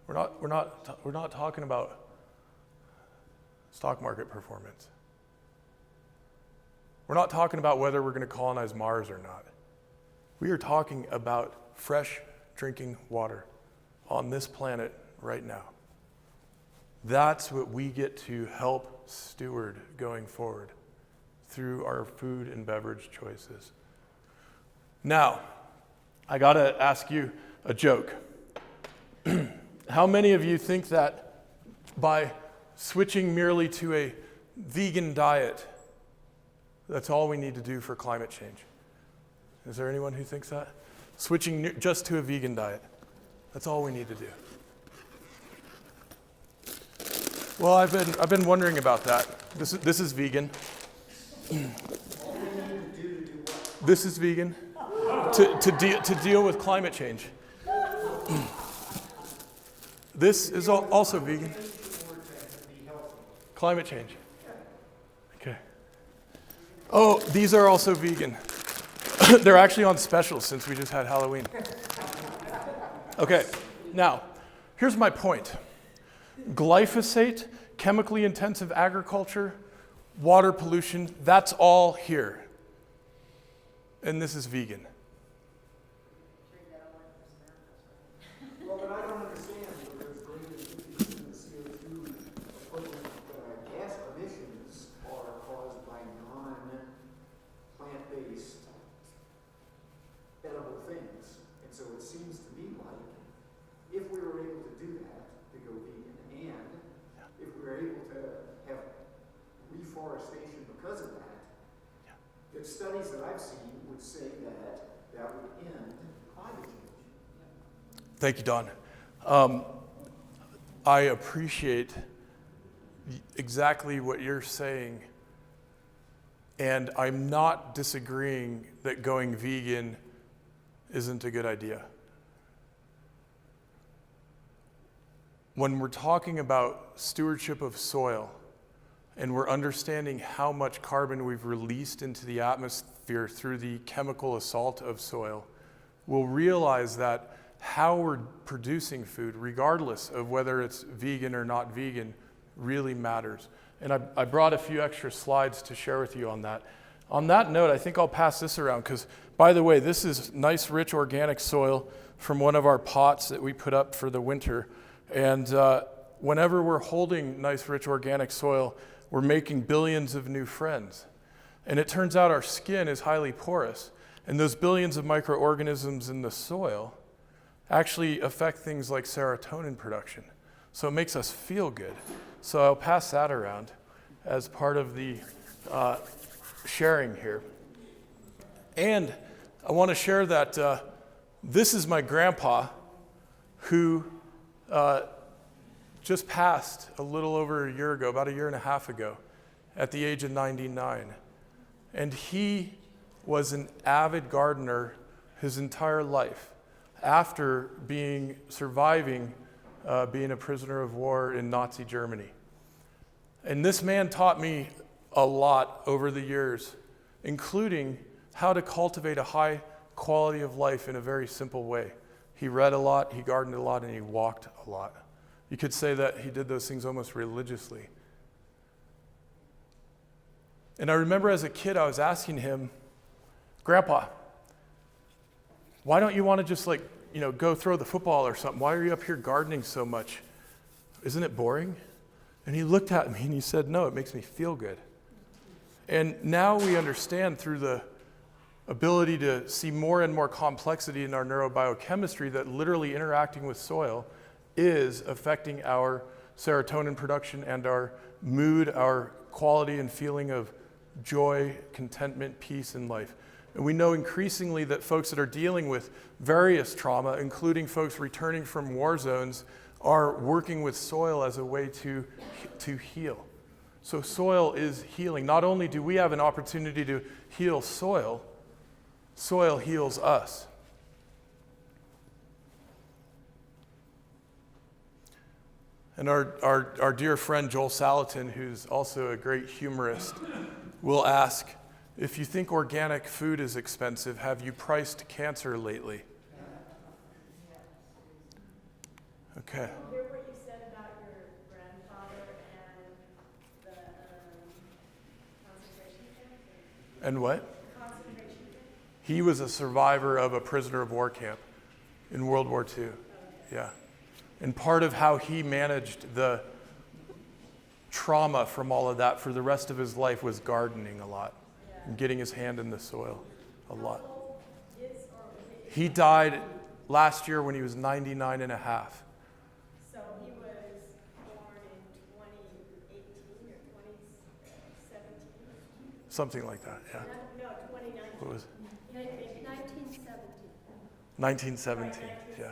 We're not talking about stock market performance. We're not talking about whether we're going to colonize Mars or not. We are talking about fresh drinking water on this planet right now. That's what we get to help steward going forward through our food and beverage choices. Now, I gotta ask you a joke. How many of you think that by switching merely to a vegan diet, that's all we need to do for climate change? Is there anyone who thinks that? Switching just to a vegan diet. That's all we need to do. Well, I've been wondering about that. This is vegan. This is vegan to deal with climate change. This is also vegan. Climate change. Okay. Oh, these are also vegan. They're actually on special since we just had Halloween. Okay, now, here's my point. Glyphosate, chemically intensive agriculture, water pollution, that's all here. And this is vegan. Thank you, Don. I appreciate exactly what you're saying, and I'm not disagreeing that going vegan isn't a good idea. When we're talking about stewardship of soil, and we're understanding how much carbon we've released into the atmosphere through the chemical assault of soil, we'll realize that how we're producing food, regardless of whether it's vegan or not vegan, really matters. And I brought a few extra slides to share with you on that. On that note, I think I'll pass this around because, by the way, this is nice, rich, organic soil from one of our pots that we put up for the winter. And whenever we're holding nice, rich, organic soil, we're making billions of new friends. And it turns out our skin is highly porous. And those billions of microorganisms in the soil actually affect things like serotonin production. So it makes us feel good. So I'll pass that around as part of the sharing here. And I want to share that this is my grandpa who just passed a little over a year ago, about a year and a half ago, at the age of 99. And he was an avid gardener his entire life after surviving being a prisoner of war in Nazi Germany. And this man taught me a lot over the years, including how to cultivate a high quality of life in a very simple way. He read a lot, he gardened a lot, and he walked a lot. You could say that he did those things almost religiously. And I remember as a kid, I was asking him, Grandpa, why don't you want to just go throw the football or something? Why are you up here gardening so much? Isn't it boring? And he looked at me and he said, no, it makes me feel good. And now we understand through the ability to see more and more complexity in our neurobiochemistry that literally interacting with soil is affecting our serotonin production and our mood, our quality and feeling of joy, contentment, peace in life. And we know increasingly that folks that are dealing with various trauma, including folks returning from war zones, are working with soil as a way to heal. So soil is healing. Not only do we have an opportunity to heal soil, soil heals us. And our dear friend Joel Salatin, who's also a great humorist, will ask, if you think organic food is expensive, have you priced cancer lately? Okay. Hear what you said about your grandfather and the concentration camp? And what? Concentration camp? He was a survivor of a prisoner of war camp in World War II. Yeah. And part of how he managed the trauma from all of that for the rest of his life was gardening a lot and getting his hand in the soil a lot. He died last year when he was 99 and a half. So he was born in 2018 or 2017? Something like that, yeah. No, 2019. What was it? 1917. 1917, yeah.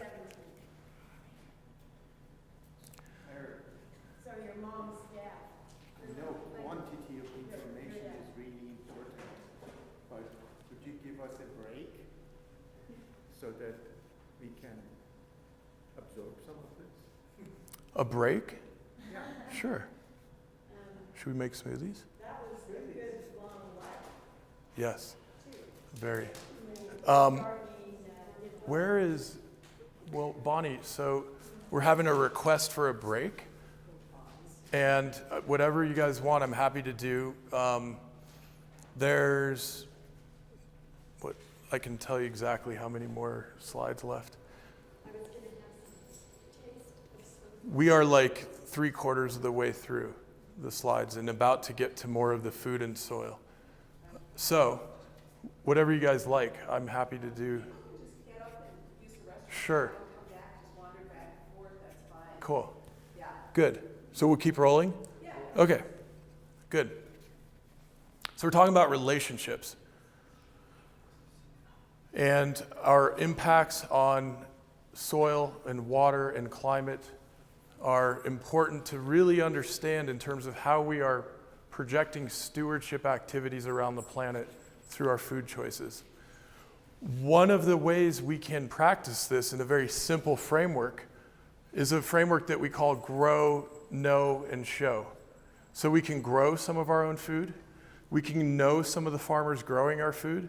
So your mom's dad. Quantity of information is really important, but could you give us a break so that we can absorb some of this? A break? Yeah. Sure. Should we make smoothies? That was a good long life, Yes. too. Very. Gardening, Bonnie, so we're having a request for a break. And whatever you guys want, I'm happy to do. There's, I can tell you exactly how many more slides left. We are like 3/4 of the way through the slides and about to get to more of the food and soil. So, whatever you guys like, I'm happy to do. Just get up and use the restroom. Sure. Come back, just wander back and forth, that's fine. Cool. Yeah. Good. So we'll keep rolling? Yeah. Okay. Good. So we're talking about relationships and our impacts on soil and water and climate are important to really understand in terms of how we are projecting stewardship activities around the planet through our food choices. One of the ways we can practice this in a very simple framework is a framework that we call grow, know, and show. So we can grow some of our own food, we can know some of the farmers growing our food,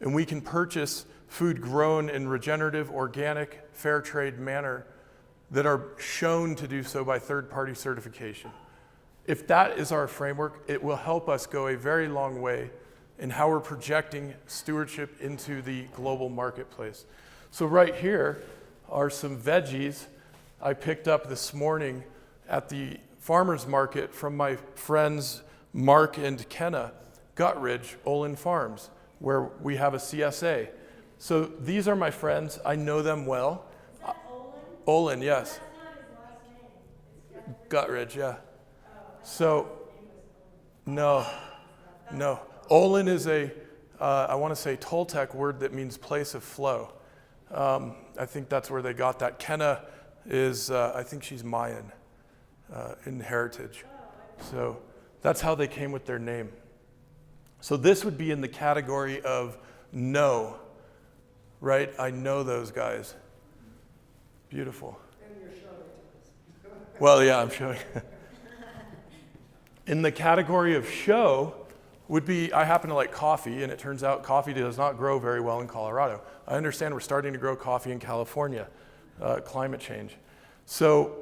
and we can purchase food grown in regenerative, organic, fair trade manner that are shown to do so by third-party certification. If that is our framework, it will help us go a very long way in how we're projecting stewardship into the global marketplace. So right here are some veggies I picked up this morning at the farmer's market from my friends Mark and Kenna, Guttridge, Olin Farms, where we have a CSA. So these are my friends. I know them well. Is that Olin? Olin, yes. That's not his last name. It's Guttridge, yeah. his So, name was Olin. no. Olin is I want to say Toltec word that means place of flow. I think that's where they got that. Kenna is, I think she's Mayan in heritage. So that's how they came with their name. So this would be in the category of know, right? I know those guys. Beautiful. And you're showing it to us. Well, yeah, I'm showing. In the category of show would be, I happen to like coffee, and it turns out coffee does not grow very well in Colorado. I understand we're starting to grow coffee in California, climate change. So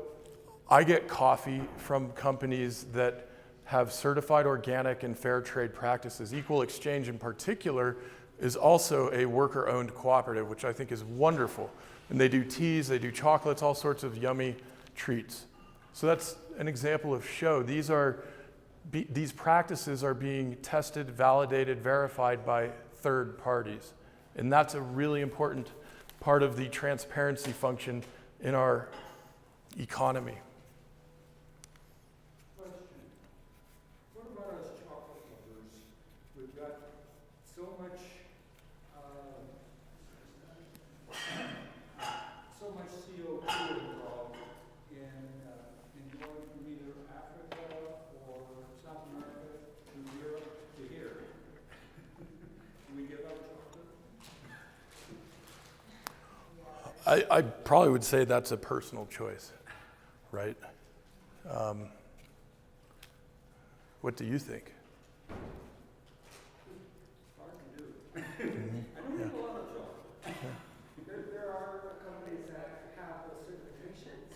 I get coffee from companies that have certified organic and fair trade practices. Equal Exchange in particular is also a worker-owned cooperative, which I think is wonderful. And they do teas, they do chocolates, all sorts of yummy treats. So that's an example of show. These practices are being tested, validated, verified by third parties. And that's a really important part of the transparency function in our economy. Question. What about us chocolate lovers? We've got so much CO2 involved in going from either Africa or South America to Europe to here. Do we give up chocolate? I probably would say that's a personal choice, right? What do you think? Hard to do. I don't eat a lot of chocolate. There are companies that have those certifications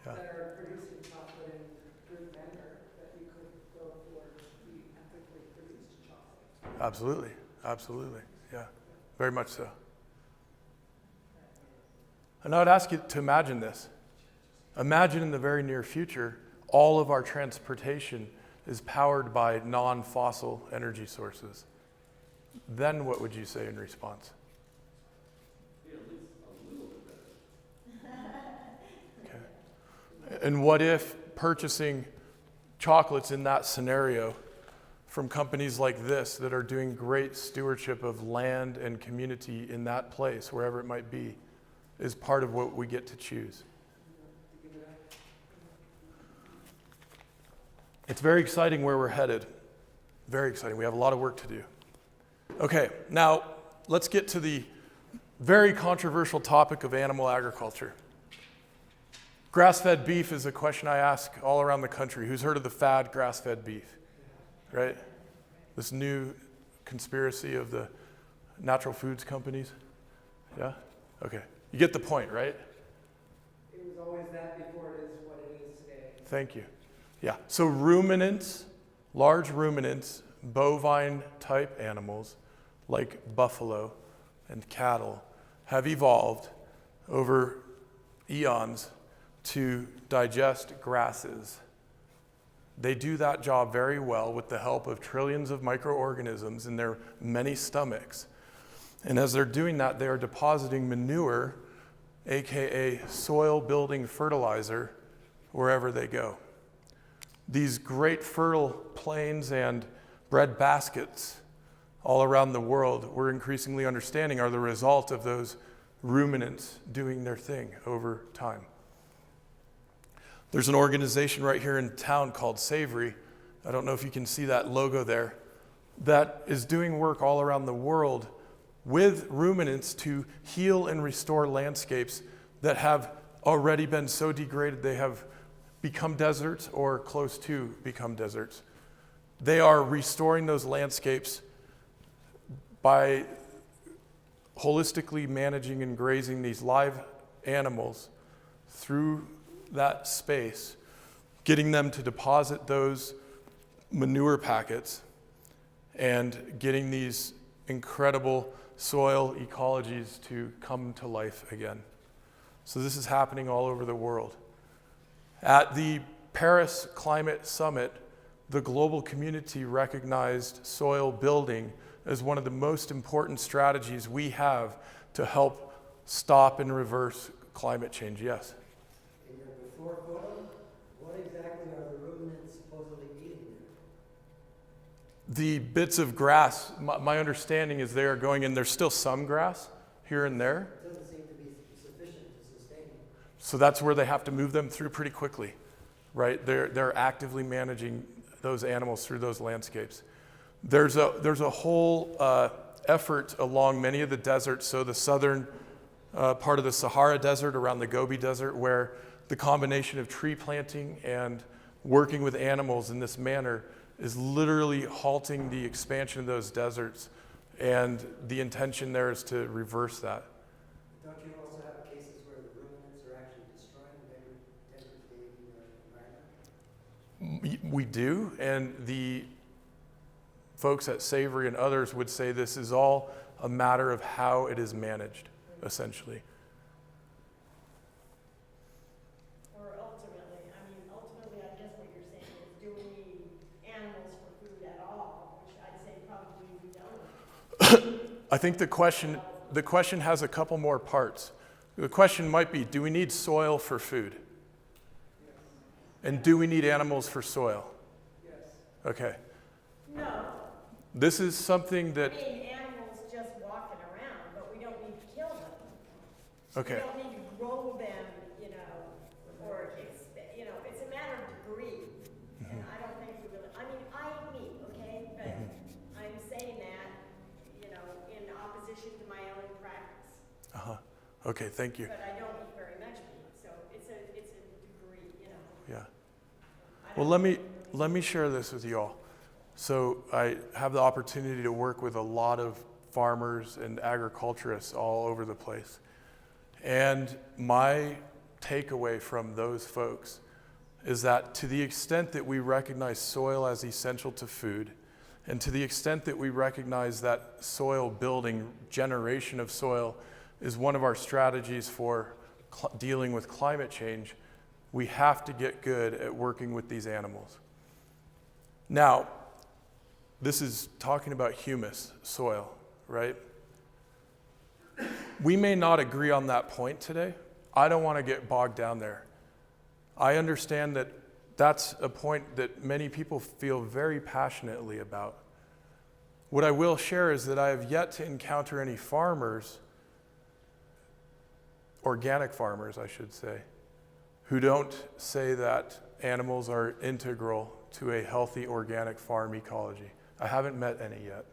Yeah. that are producing chocolate in good manner that you could go for the ethically produced chocolate. Absolutely, absolutely, yeah, very much so. And I would ask you to imagine this. Imagine in the very near future, all of our transportation is powered by non-fossil energy sources. Then what would you say in response? Yeah, at least a little bit better. Okay. And what if purchasing chocolates in that scenario from companies like this that are doing great stewardship of land and community in that place, wherever it might be, is part of what we get to choose? It's very exciting where we're headed. Very exciting. We have a lot of work to do. Okay, now let's get to the very controversial topic of animal agriculture. Grass-fed beef is a question I ask all around the country. Who's heard of the fad grass-fed beef? Right? This new conspiracy of the natural foods companies? Yeah? Okay. You get the point, right? It was always that before it is what it is today. Thank you. Yeah, so ruminants, large ruminants, bovine type animals like buffalo and cattle have evolved over eons to digest grasses. They do that job very well with the help of trillions of microorganisms in their many stomachs. And as they're doing that, they are depositing manure, aka soil building fertilizer, wherever they go. These great fertile plains and bread baskets all around the world, we're increasingly understanding, are the result of those ruminants doing their thing over time. There's an organization right here in town called Savory. I don't know if you can see that logo there, that is doing work all around the world with ruminants to heal and restore landscapes that have already been so degraded they have become deserts or close to become deserts. They are restoring those landscapes by holistically managing and grazing these live animals through that space, getting them to deposit those manure packets and getting these incredible soil ecologies to come to life again. So this is happening all over the world. At the Paris Climate Summit, the global community recognized soil building as one of the most important strategies we have to help stop and reverse climate change. Yes? In your before photo, what exactly are the ruminants supposedly eating there? The bits of grass, my understanding is they are going in, there's still some grass here and there. It doesn't seem to be sufficient to sustain. So that's where they have to move them through pretty quickly, right? They're actively managing those animals through those landscapes. There's a whole effort along many of the deserts, so the southern part of the Sahara Desert around the Gobi Desert, where the combination of tree planting and working with animals in this manner is literally halting the expansion of those deserts, and the intention there is to reverse that. Don't you also have cases where the ruminants are actually destroying the degrading environment? We do, and the folks at Savory and others would say this is all a matter of how it is managed, essentially. Or ultimately, I guess what you're saying is, do we need animals for food at all? Which I'd say probably we don't. I think the question has a couple more parts. The question might be, do we need soil for food? And do we need animals for soil? Yes. Okay. No. This is something that, I mean, animals just walking around, but we don't need to kill them. okay. We don't need to grow them, or, it's a matter of degree. And I don't think we really, I eat meat, okay? But I'm saying that, in opposition to my own practice. Uh-huh. Okay, thank you. But I don't eat very much meat, so it's a degree, Yeah. I Well, don't let me share this with you all. So I have the opportunity to work with a lot of farmers and agriculturists all over the place. And my takeaway from those folks is that to the extent that we recognize soil as essential to food, and to the extent that we recognize that soil building, generation of soil, is one of our strategies for dealing with climate change, we have to get good at working with these animals. Now, this is talking about humus, soil, right? We may not agree on that point today. I don't want to get bogged down there. I understand that that's a point that many people feel very passionately about. What I will share is that I have yet to encounter any farmers, organic farmers, I should say, who don't say that animals are integral to a healthy organic farm ecology. I haven't met any yet.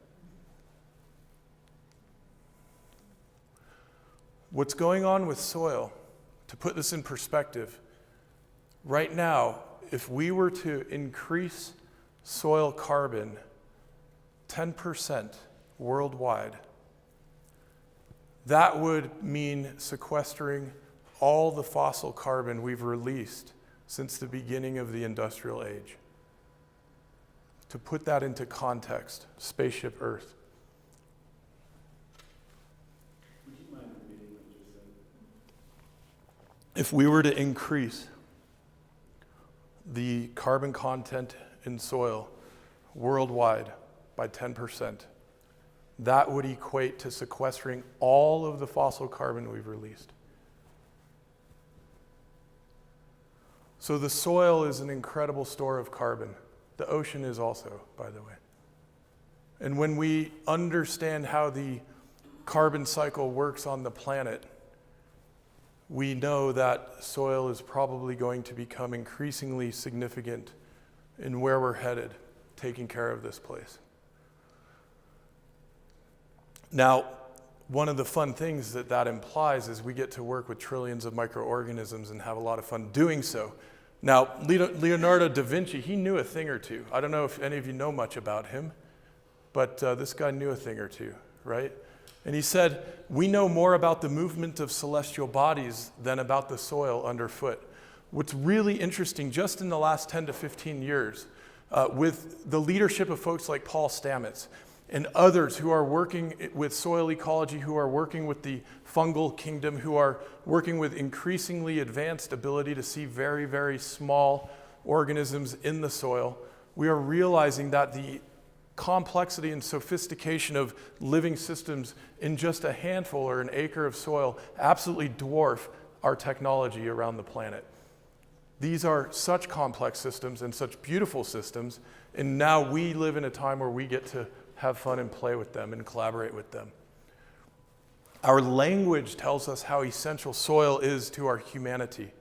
What's going on with soil, to put this in perspective, right now, if we were to increase soil carbon 10% worldwide, that would mean sequestering all the fossil carbon we've released since the beginning of the industrial age. To put that into context, spaceship Earth. Would you mind repeating what you just said? If we were to increase the carbon content in soil worldwide by 10%, that would equate to sequestering all of the fossil carbon we've released. So the soil is an incredible store of carbon. The ocean is also, by the way. And when we understand how the carbon cycle works on the planet, we know that soil is probably going to become increasingly significant in where we're headed, taking care of this place. Now, one of the fun things that implies is we get to work with trillions of microorganisms and have a lot of fun doing so. Now, Leonardo da Vinci, he knew a thing or two. I don't know if any of you know much about him, but this guy knew a thing or two, right? And he said, we know more about the movement of celestial bodies than about the soil underfoot. What's really interesting, just in the last 10 to 15 years, with the leadership of folks like Paul Stamets and others who are working with soil ecology, who are working with the fungal kingdom, who are working with increasingly advanced ability to see very, very small organisms in the soil, we are realizing that the complexity and sophistication of living systems in just a handful or an acre of soil absolutely dwarf our technology around the planet. These are such complex systems and such beautiful systems, and now we live in a time where we get to have fun and play with them and collaborate with them. Our language tells us how essential soil is to our humanity,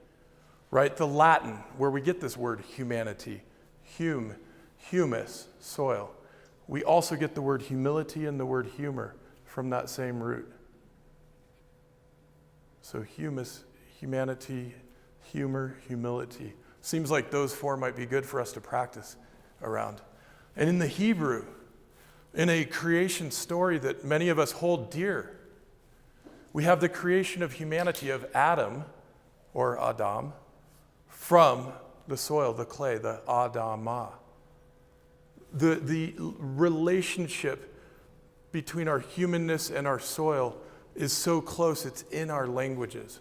right? The Latin, where we get this word humanity, humus, soil. We also get the word humility and the word humor from that same root. So humus, humanity, humor, humility. Seems like those four might be good for us to practice around. And in the Hebrew, in a creation story that many of us hold dear, we have the creation of humanity, of Adam, or Adam, from the soil, the clay, the Adamah. The relationship between our humanness and our soil is so close, it's in our languages.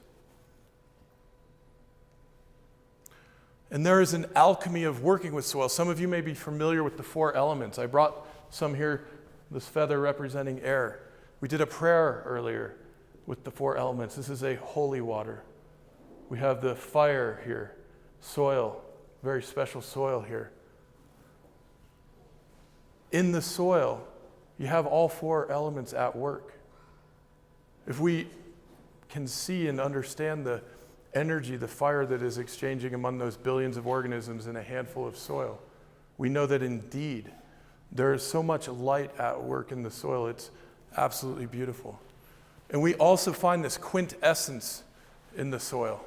And there is an alchemy of working with soil. Some of you may be familiar with the 4 elements. I brought some here, this feather representing air. We did a prayer earlier with the 4 elements. This is a holy water. We have the fire here, soil, very special soil here. In the soil, you have all 4 elements at work. If we can see and understand the energy, the fire that is exchanging among those billions of organisms in a handful of soil, we know that indeed there is so much light at work in the soil. It's absolutely beautiful. And we also find this quintessence in the soil.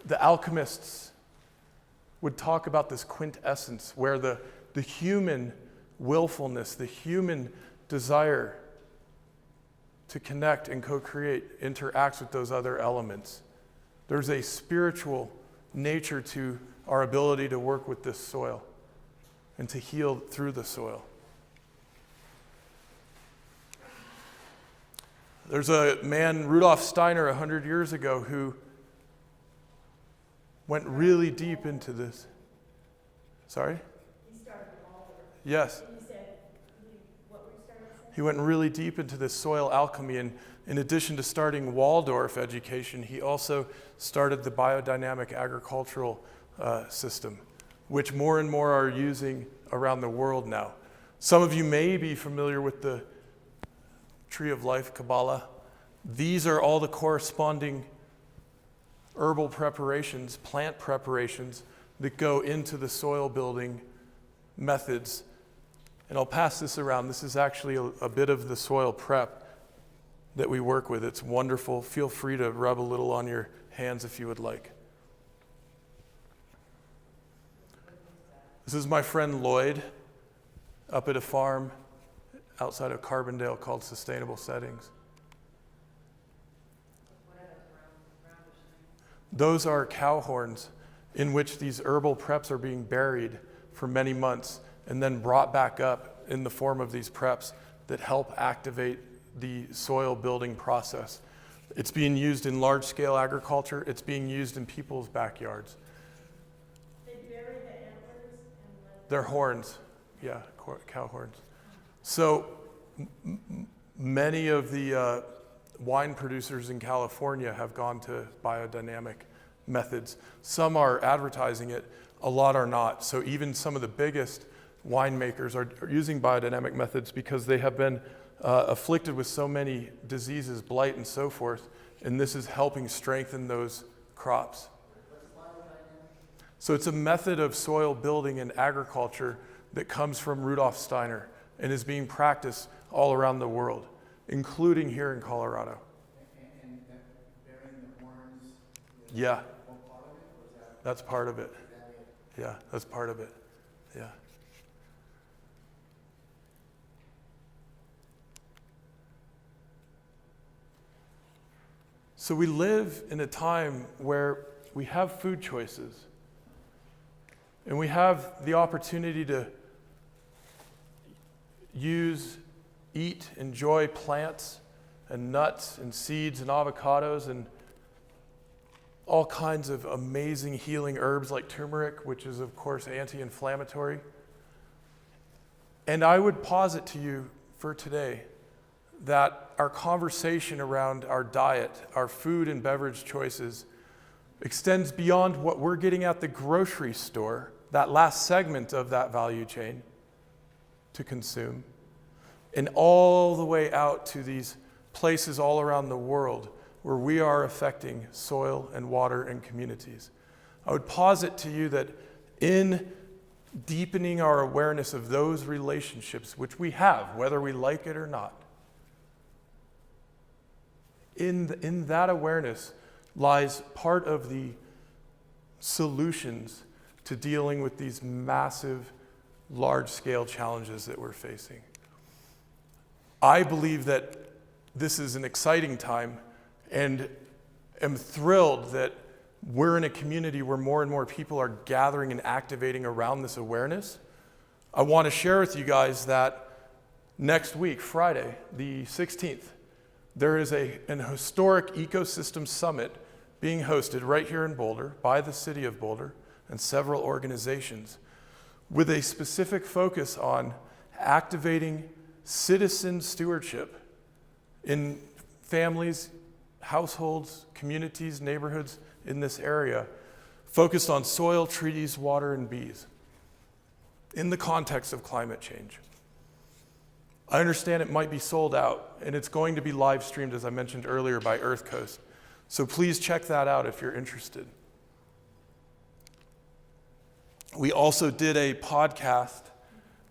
The alchemists would talk about this quintessence where the human willfulness, the human desire to connect and co-create interacts with those other elements. There's a spiritual nature to our ability to work with this soil and to heal through the soil. There's a man, Rudolf Steiner, 100 years ago, who went really deep into this. Sorry? He started all over. Yes. And he said, what were you starting to say? He went really deep into this soil alchemy, and in addition to starting Waldorf education, he also started the biodynamic agricultural system, which more and more are using around the world now. Some of you may be familiar with the Tree of Life, Kabbalah. These are all the corresponding herbal preparations, plant preparations that go into the soil building methods. And I'll pass this around. This is actually a bit of the soil prep that we work with. It's wonderful. Feel free to rub a little on your hands if you would like. This is my friend Lloyd up at a farm outside of Carbondale called Sustainable Settings. Those are cow horns in which these herbal preps are being buried for many months and then brought back up in the form of these preps that help activate the soil building process. It's being used in large-scale agriculture. It's being used in people's backyards. They bury the antlers and let They're horns, yeah, cow horns. So many of the wine producers in California have gone to biodynamic methods. Some are advertising it, a lot are not. So even some of the biggest winemakers are using biodynamic methods because they have been afflicted with so many diseases, blight and so forth, and this is helping strengthen those crops. So it's a method of soil building and agriculture that comes from Rudolf Steiner and is being practiced all around the world, including here in Colorado. And bearing the horns? Yeah, One part of it, or is that? that's part of it. Is that it? Yeah, that's part of it. Yeah. So we live in a time where we have food choices, and we have the opportunity to eat, enjoy plants and nuts and seeds and avocados and all kinds of amazing healing herbs like turmeric, which is, of course, anti-inflammatory. And I would posit to you for today that our conversation around our diet, our food and beverage choices, extends beyond what we're getting at the grocery store, that last segment of that value chain, to consume, and all the way out to these places all around the world where we are affecting soil and water and communities. I would posit to you that in deepening our awareness of those relationships, which we have, whether we like it or not, in that awareness lies part of the solutions to dealing with these massive, large-scale challenges that we're facing. I believe that this is an exciting time and am thrilled that we're in a community where more and more people are gathering and activating around this awareness. I want to share with you guys that next week, Friday, the 16th, there is an historic ecosystem summit being hosted right here in Boulder by the city of Boulder and several organizations with a specific focus on activating citizen stewardship in families, households, communities, neighborhoods in this area, focused on soil, trees, water, and bees in the context of climate change. I understand it might be sold out, and it's going to be live streamed, as I mentioned earlier, by Earth Coast. So please check that out if you're interested. We also did a podcast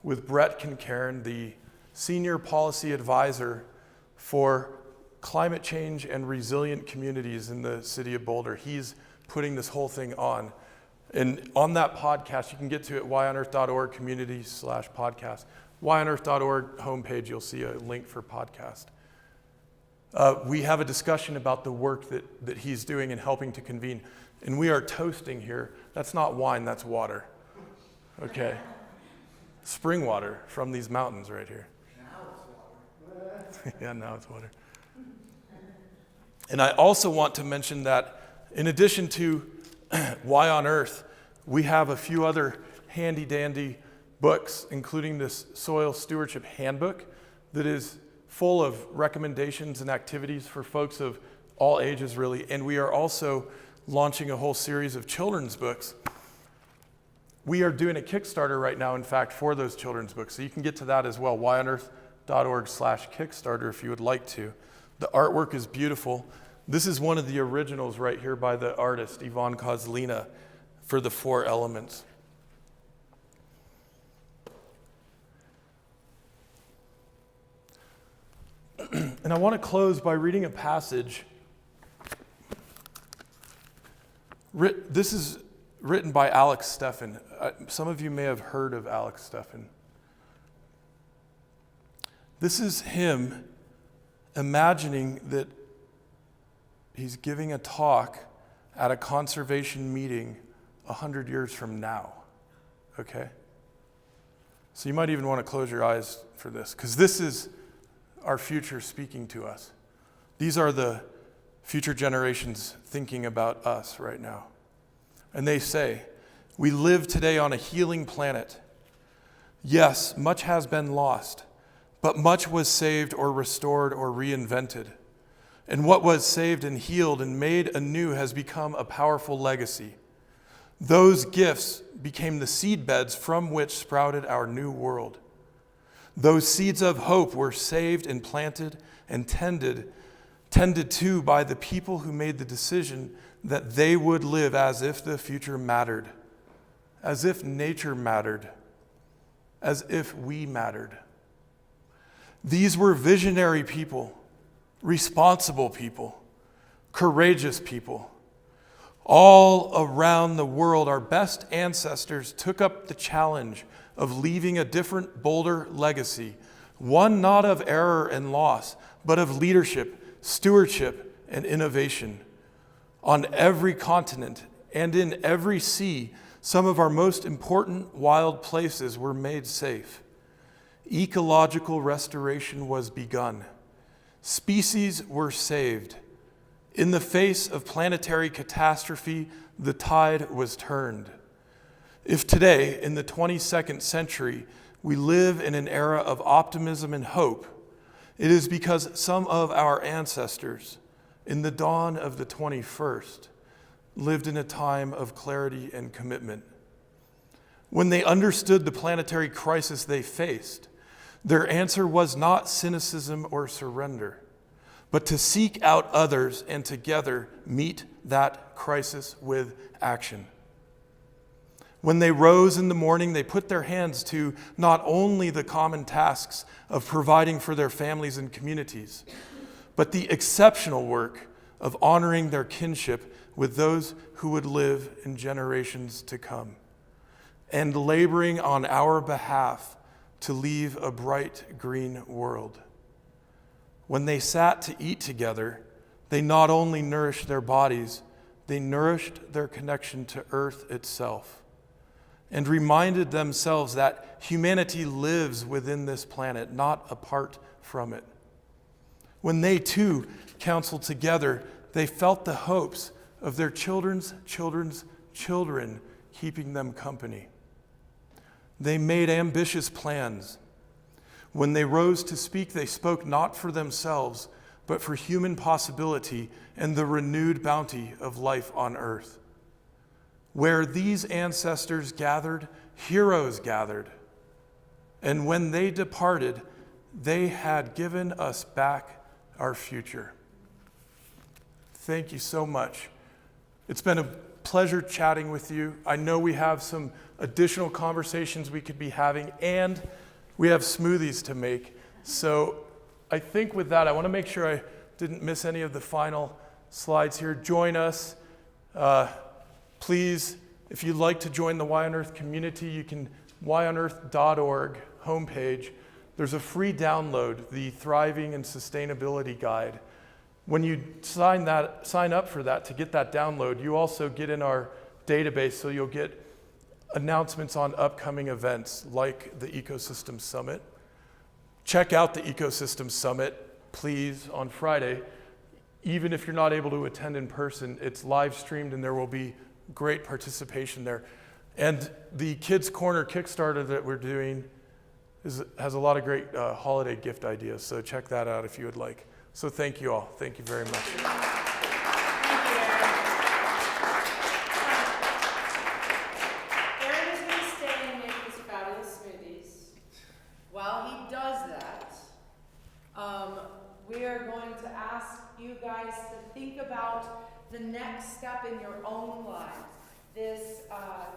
with Brett Kincairn, the Senior Policy Advisor for Climate Change and Resilient Communities in the city of Boulder. He's putting this whole thing on. And on that podcast, you can get to it, whyonearth.org community/podcast. whyonearth.org homepage, you'll see a link for podcast. We have a discussion about the work that he's doing and helping to convene. And we are toasting here. That's not wine, that's water. Okay. Spring water from these mountains right here. Now it's water. Yeah, now it's water. And I also want to mention that in addition to Why on Earth, we have a few other handy-dandy books, including this Soil Stewardship Handbook that is full of recommendations and activities for folks of all ages, really. And we are also launching a whole series of children's books. We are doing a Kickstarter right now, in fact, for those children's books. So you can get to that as well, whyonearth.org/Kickstarter if you would like to. The artwork is beautiful. This is one of the originals right here by the artist, Yvonne Kozlina, for the 4 elements. And I want to close by reading a passage. This is written by Alex Steffen. Some of you may have heard of Alex Steffen. This is him imagining that he's giving a talk at a conservation meeting 100 years from now. Okay? So you might even want to close your eyes for this, because this is our future speaking to us. These are the future generations thinking about us right now. And they say, we live today on a healing planet. Yes, much has been lost, but much was saved or restored or reinvented. And what was saved and healed and made anew has become a powerful legacy. Those gifts became the seed beds from which sprouted our new world. Those seeds of hope were saved and planted and tended tended to by the people who made the decision that they would live as if the future mattered, as if nature mattered, as if we mattered. These were visionary people, responsible people, courageous people. All around the world, our best ancestors took up the challenge of leaving a different, bolder legacy, one not of error and loss, but of leadership, stewardship, and innovation. On every continent and in every sea, some of our most important wild places were made safe. Ecological restoration was begun. Species were saved. In the face of planetary catastrophe, the tide was turned. If today, in the 22nd century, we live in an era of optimism and hope, it is because some of our ancestors, in the dawn of the 21st, lived in a time of clarity and commitment. When they understood the planetary crisis they faced, their answer was not cynicism or surrender, but to seek out others and together meet that crisis with action. When they rose in the morning, they put their hands to not only the common tasks of providing for their families and communities, but the exceptional work of honoring their kinship with those who would live in generations to come, and laboring on our behalf to leave a bright green world. When they sat to eat together, they not only nourished their bodies, they nourished their connection to earth itself, and reminded themselves that humanity lives within this planet, not apart from it. When they too counseled together, they felt the hopes of their children's children's children keeping them company. They made ambitious plans. When they rose to speak, they spoke not for themselves, but for human possibility and the renewed bounty of life on earth. Where these ancestors gathered, heroes gathered. And when they departed, they had given us back our future. Thank you so much. It's been a pleasure chatting with you. I know we have some additional conversations we could be having, and we have smoothies to make. So I think with that, I want to make sure I didn't miss any of the final slides here. Join us. Please, if you'd like to join the Y on Earth community, you can yonearth.org homepage. There's a free download, the Thriving and Sustainability Guide. When you sign up for that to get that download, you also get in our database, so you'll get announcements on upcoming events like the Ecosystem Summit. Check out the Ecosystem Summit, please, on Friday. Even if you're not able to attend in person, it's live streamed and there will be great participation there. And the Kids Corner Kickstarter that we're doing has a lot of great holiday gift ideas, so check that out if you would like. So thank you all. Thank you very much. Aaron is going to stay and make these fabulous smoothies. While he does that, we are going to ask you guys to think about the next step in your own lives. This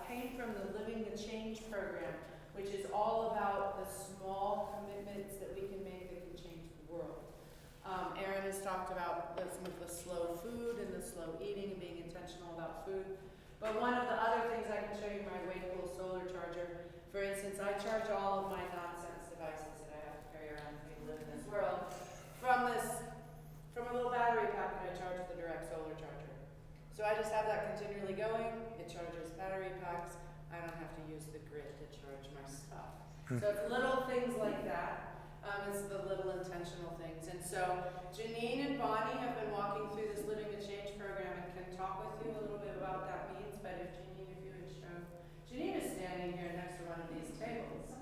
came from the Living the Change program, which is all about the small commitments that we can make that can change the world. Aaron has talked about some of the slow food and the slow eating and being intentional about food. But one of the other things, I can show you my Waypool solar charger. For instance, I charge all of my nonsense devices that I have to carry around with me to live in this world from a little battery pack that I charge with a direct solar charger. So I just have that continually going. It charges battery packs. I don't have to use the grid to charge my stuff. So it's little things like that. It's the little intentional things. And so Janine and Bonnie have been walking through this Living the Change program and can talk with you a little bit about what that means. But if you would show, Janine is standing here next to one of these tables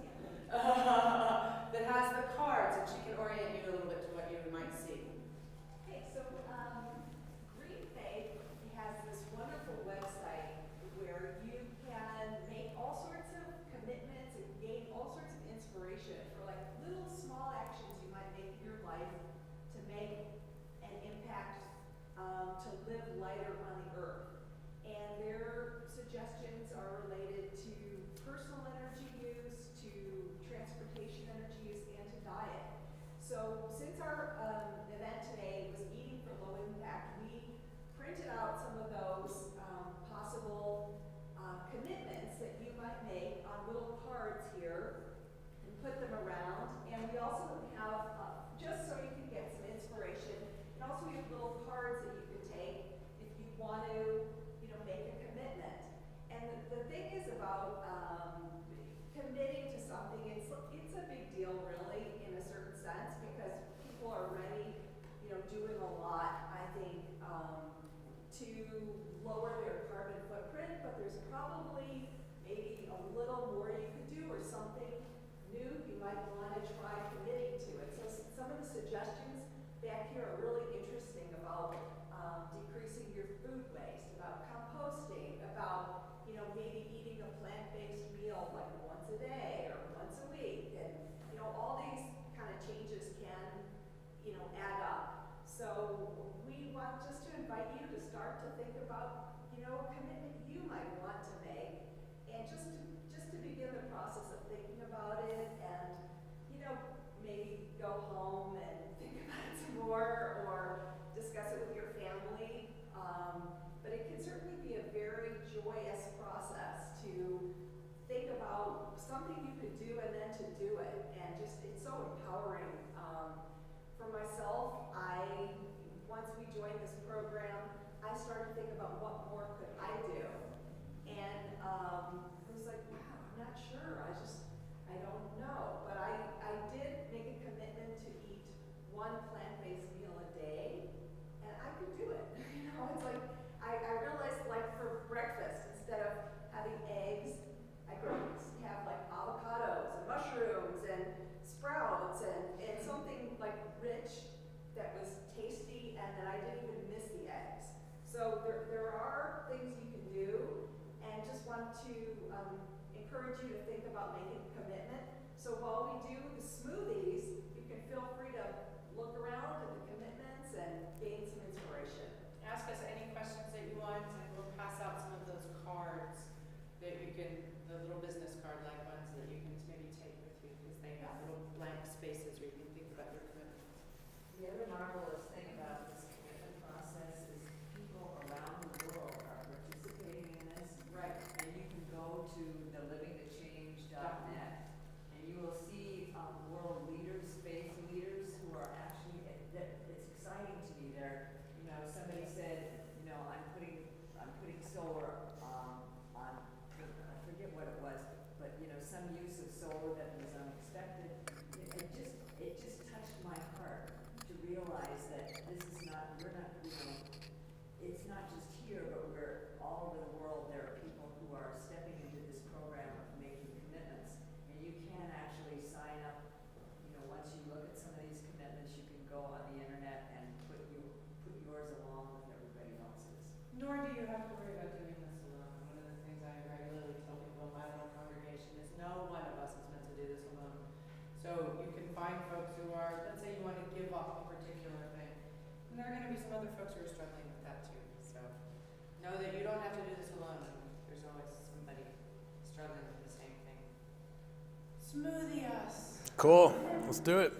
that has the cards, and she can orient you a little bit to what you might see. Okay, so Green Faith has this wonderful website where you can make all sorts of commitments and gain all sorts of inspiration for like little small actions you might make in your life to make an impact put them around, and we also have, just so you can get some inspiration, and also we have little cards that you could take if you want to, make a commitment. And the thing is about committing to something, it's a big deal really in a certain sense because people are already, doing a lot, I think, to lower their carbon footprint, but there's probably maybe a little more you could do or something new you might want to try committing to it. So some of the suggestions back here are really interesting about decreasing your food waste, about composting, about maybe eating a plant-based meal like once a day or once a week, and all these kind of changes can add up. So we want just to invite you to start to think about a commitment you might want to make, and just to begin the process of thinking about it, and maybe go home and think about it some more or discuss it with your family. But it can certainly be a very joyous process to think about something you could do and then to do it, and just it's so empowering. For myself, once we joined this program, I started to think about what more could I do, and it was like, wow, I'm not sure. I don't know, but I did make a commitment to eat one plant-based meal a day, and I could do it. It's like I realized, like for breakfast, instead of having eggs, I could have like avocados and mushrooms and sprouts and something like rich that was tasty, and that I didn't even miss the eggs. So there are things you can do, and just want to encourage you to think about making a commitment. So while we do the smoothies, you can feel free to look around at the commitments and gain some inspiration. Ask us any questions that you want, and we'll pass out some of those cards that you can, the little business card-like ones that you can maybe take with you, because they have little blank spaces where you can think about your commitments. The other marvelous thing about this commitment process is people around the world are participating in this. Right. And you can go to the livingthechange.net and you will see world leaders, faith leaders who are actually, it's exciting to me. Somebody said, I'm putting solar on, I forget what it was, but some use of solar that was unexpected. It just touched my heart to realize that this is not, it's not just here, but we're all over the world. There are people who are stepping into this program of making commitments, and you can actually sign up. Once you look at some of these commitments, you can go on the internet and put yours along with everybody else's. Nor do you have to worry about doing this alone. One of the things I regularly tell people in my little congregation is no one of us is meant to do this alone. So you can find folks who are, let's say you want to give up a particular thing, and there are going to be some other folks who are struggling with that too. So know that you don't have to do this alone. There's always somebody struggling with the same thing. Smoothie us. Cool. Let's do it.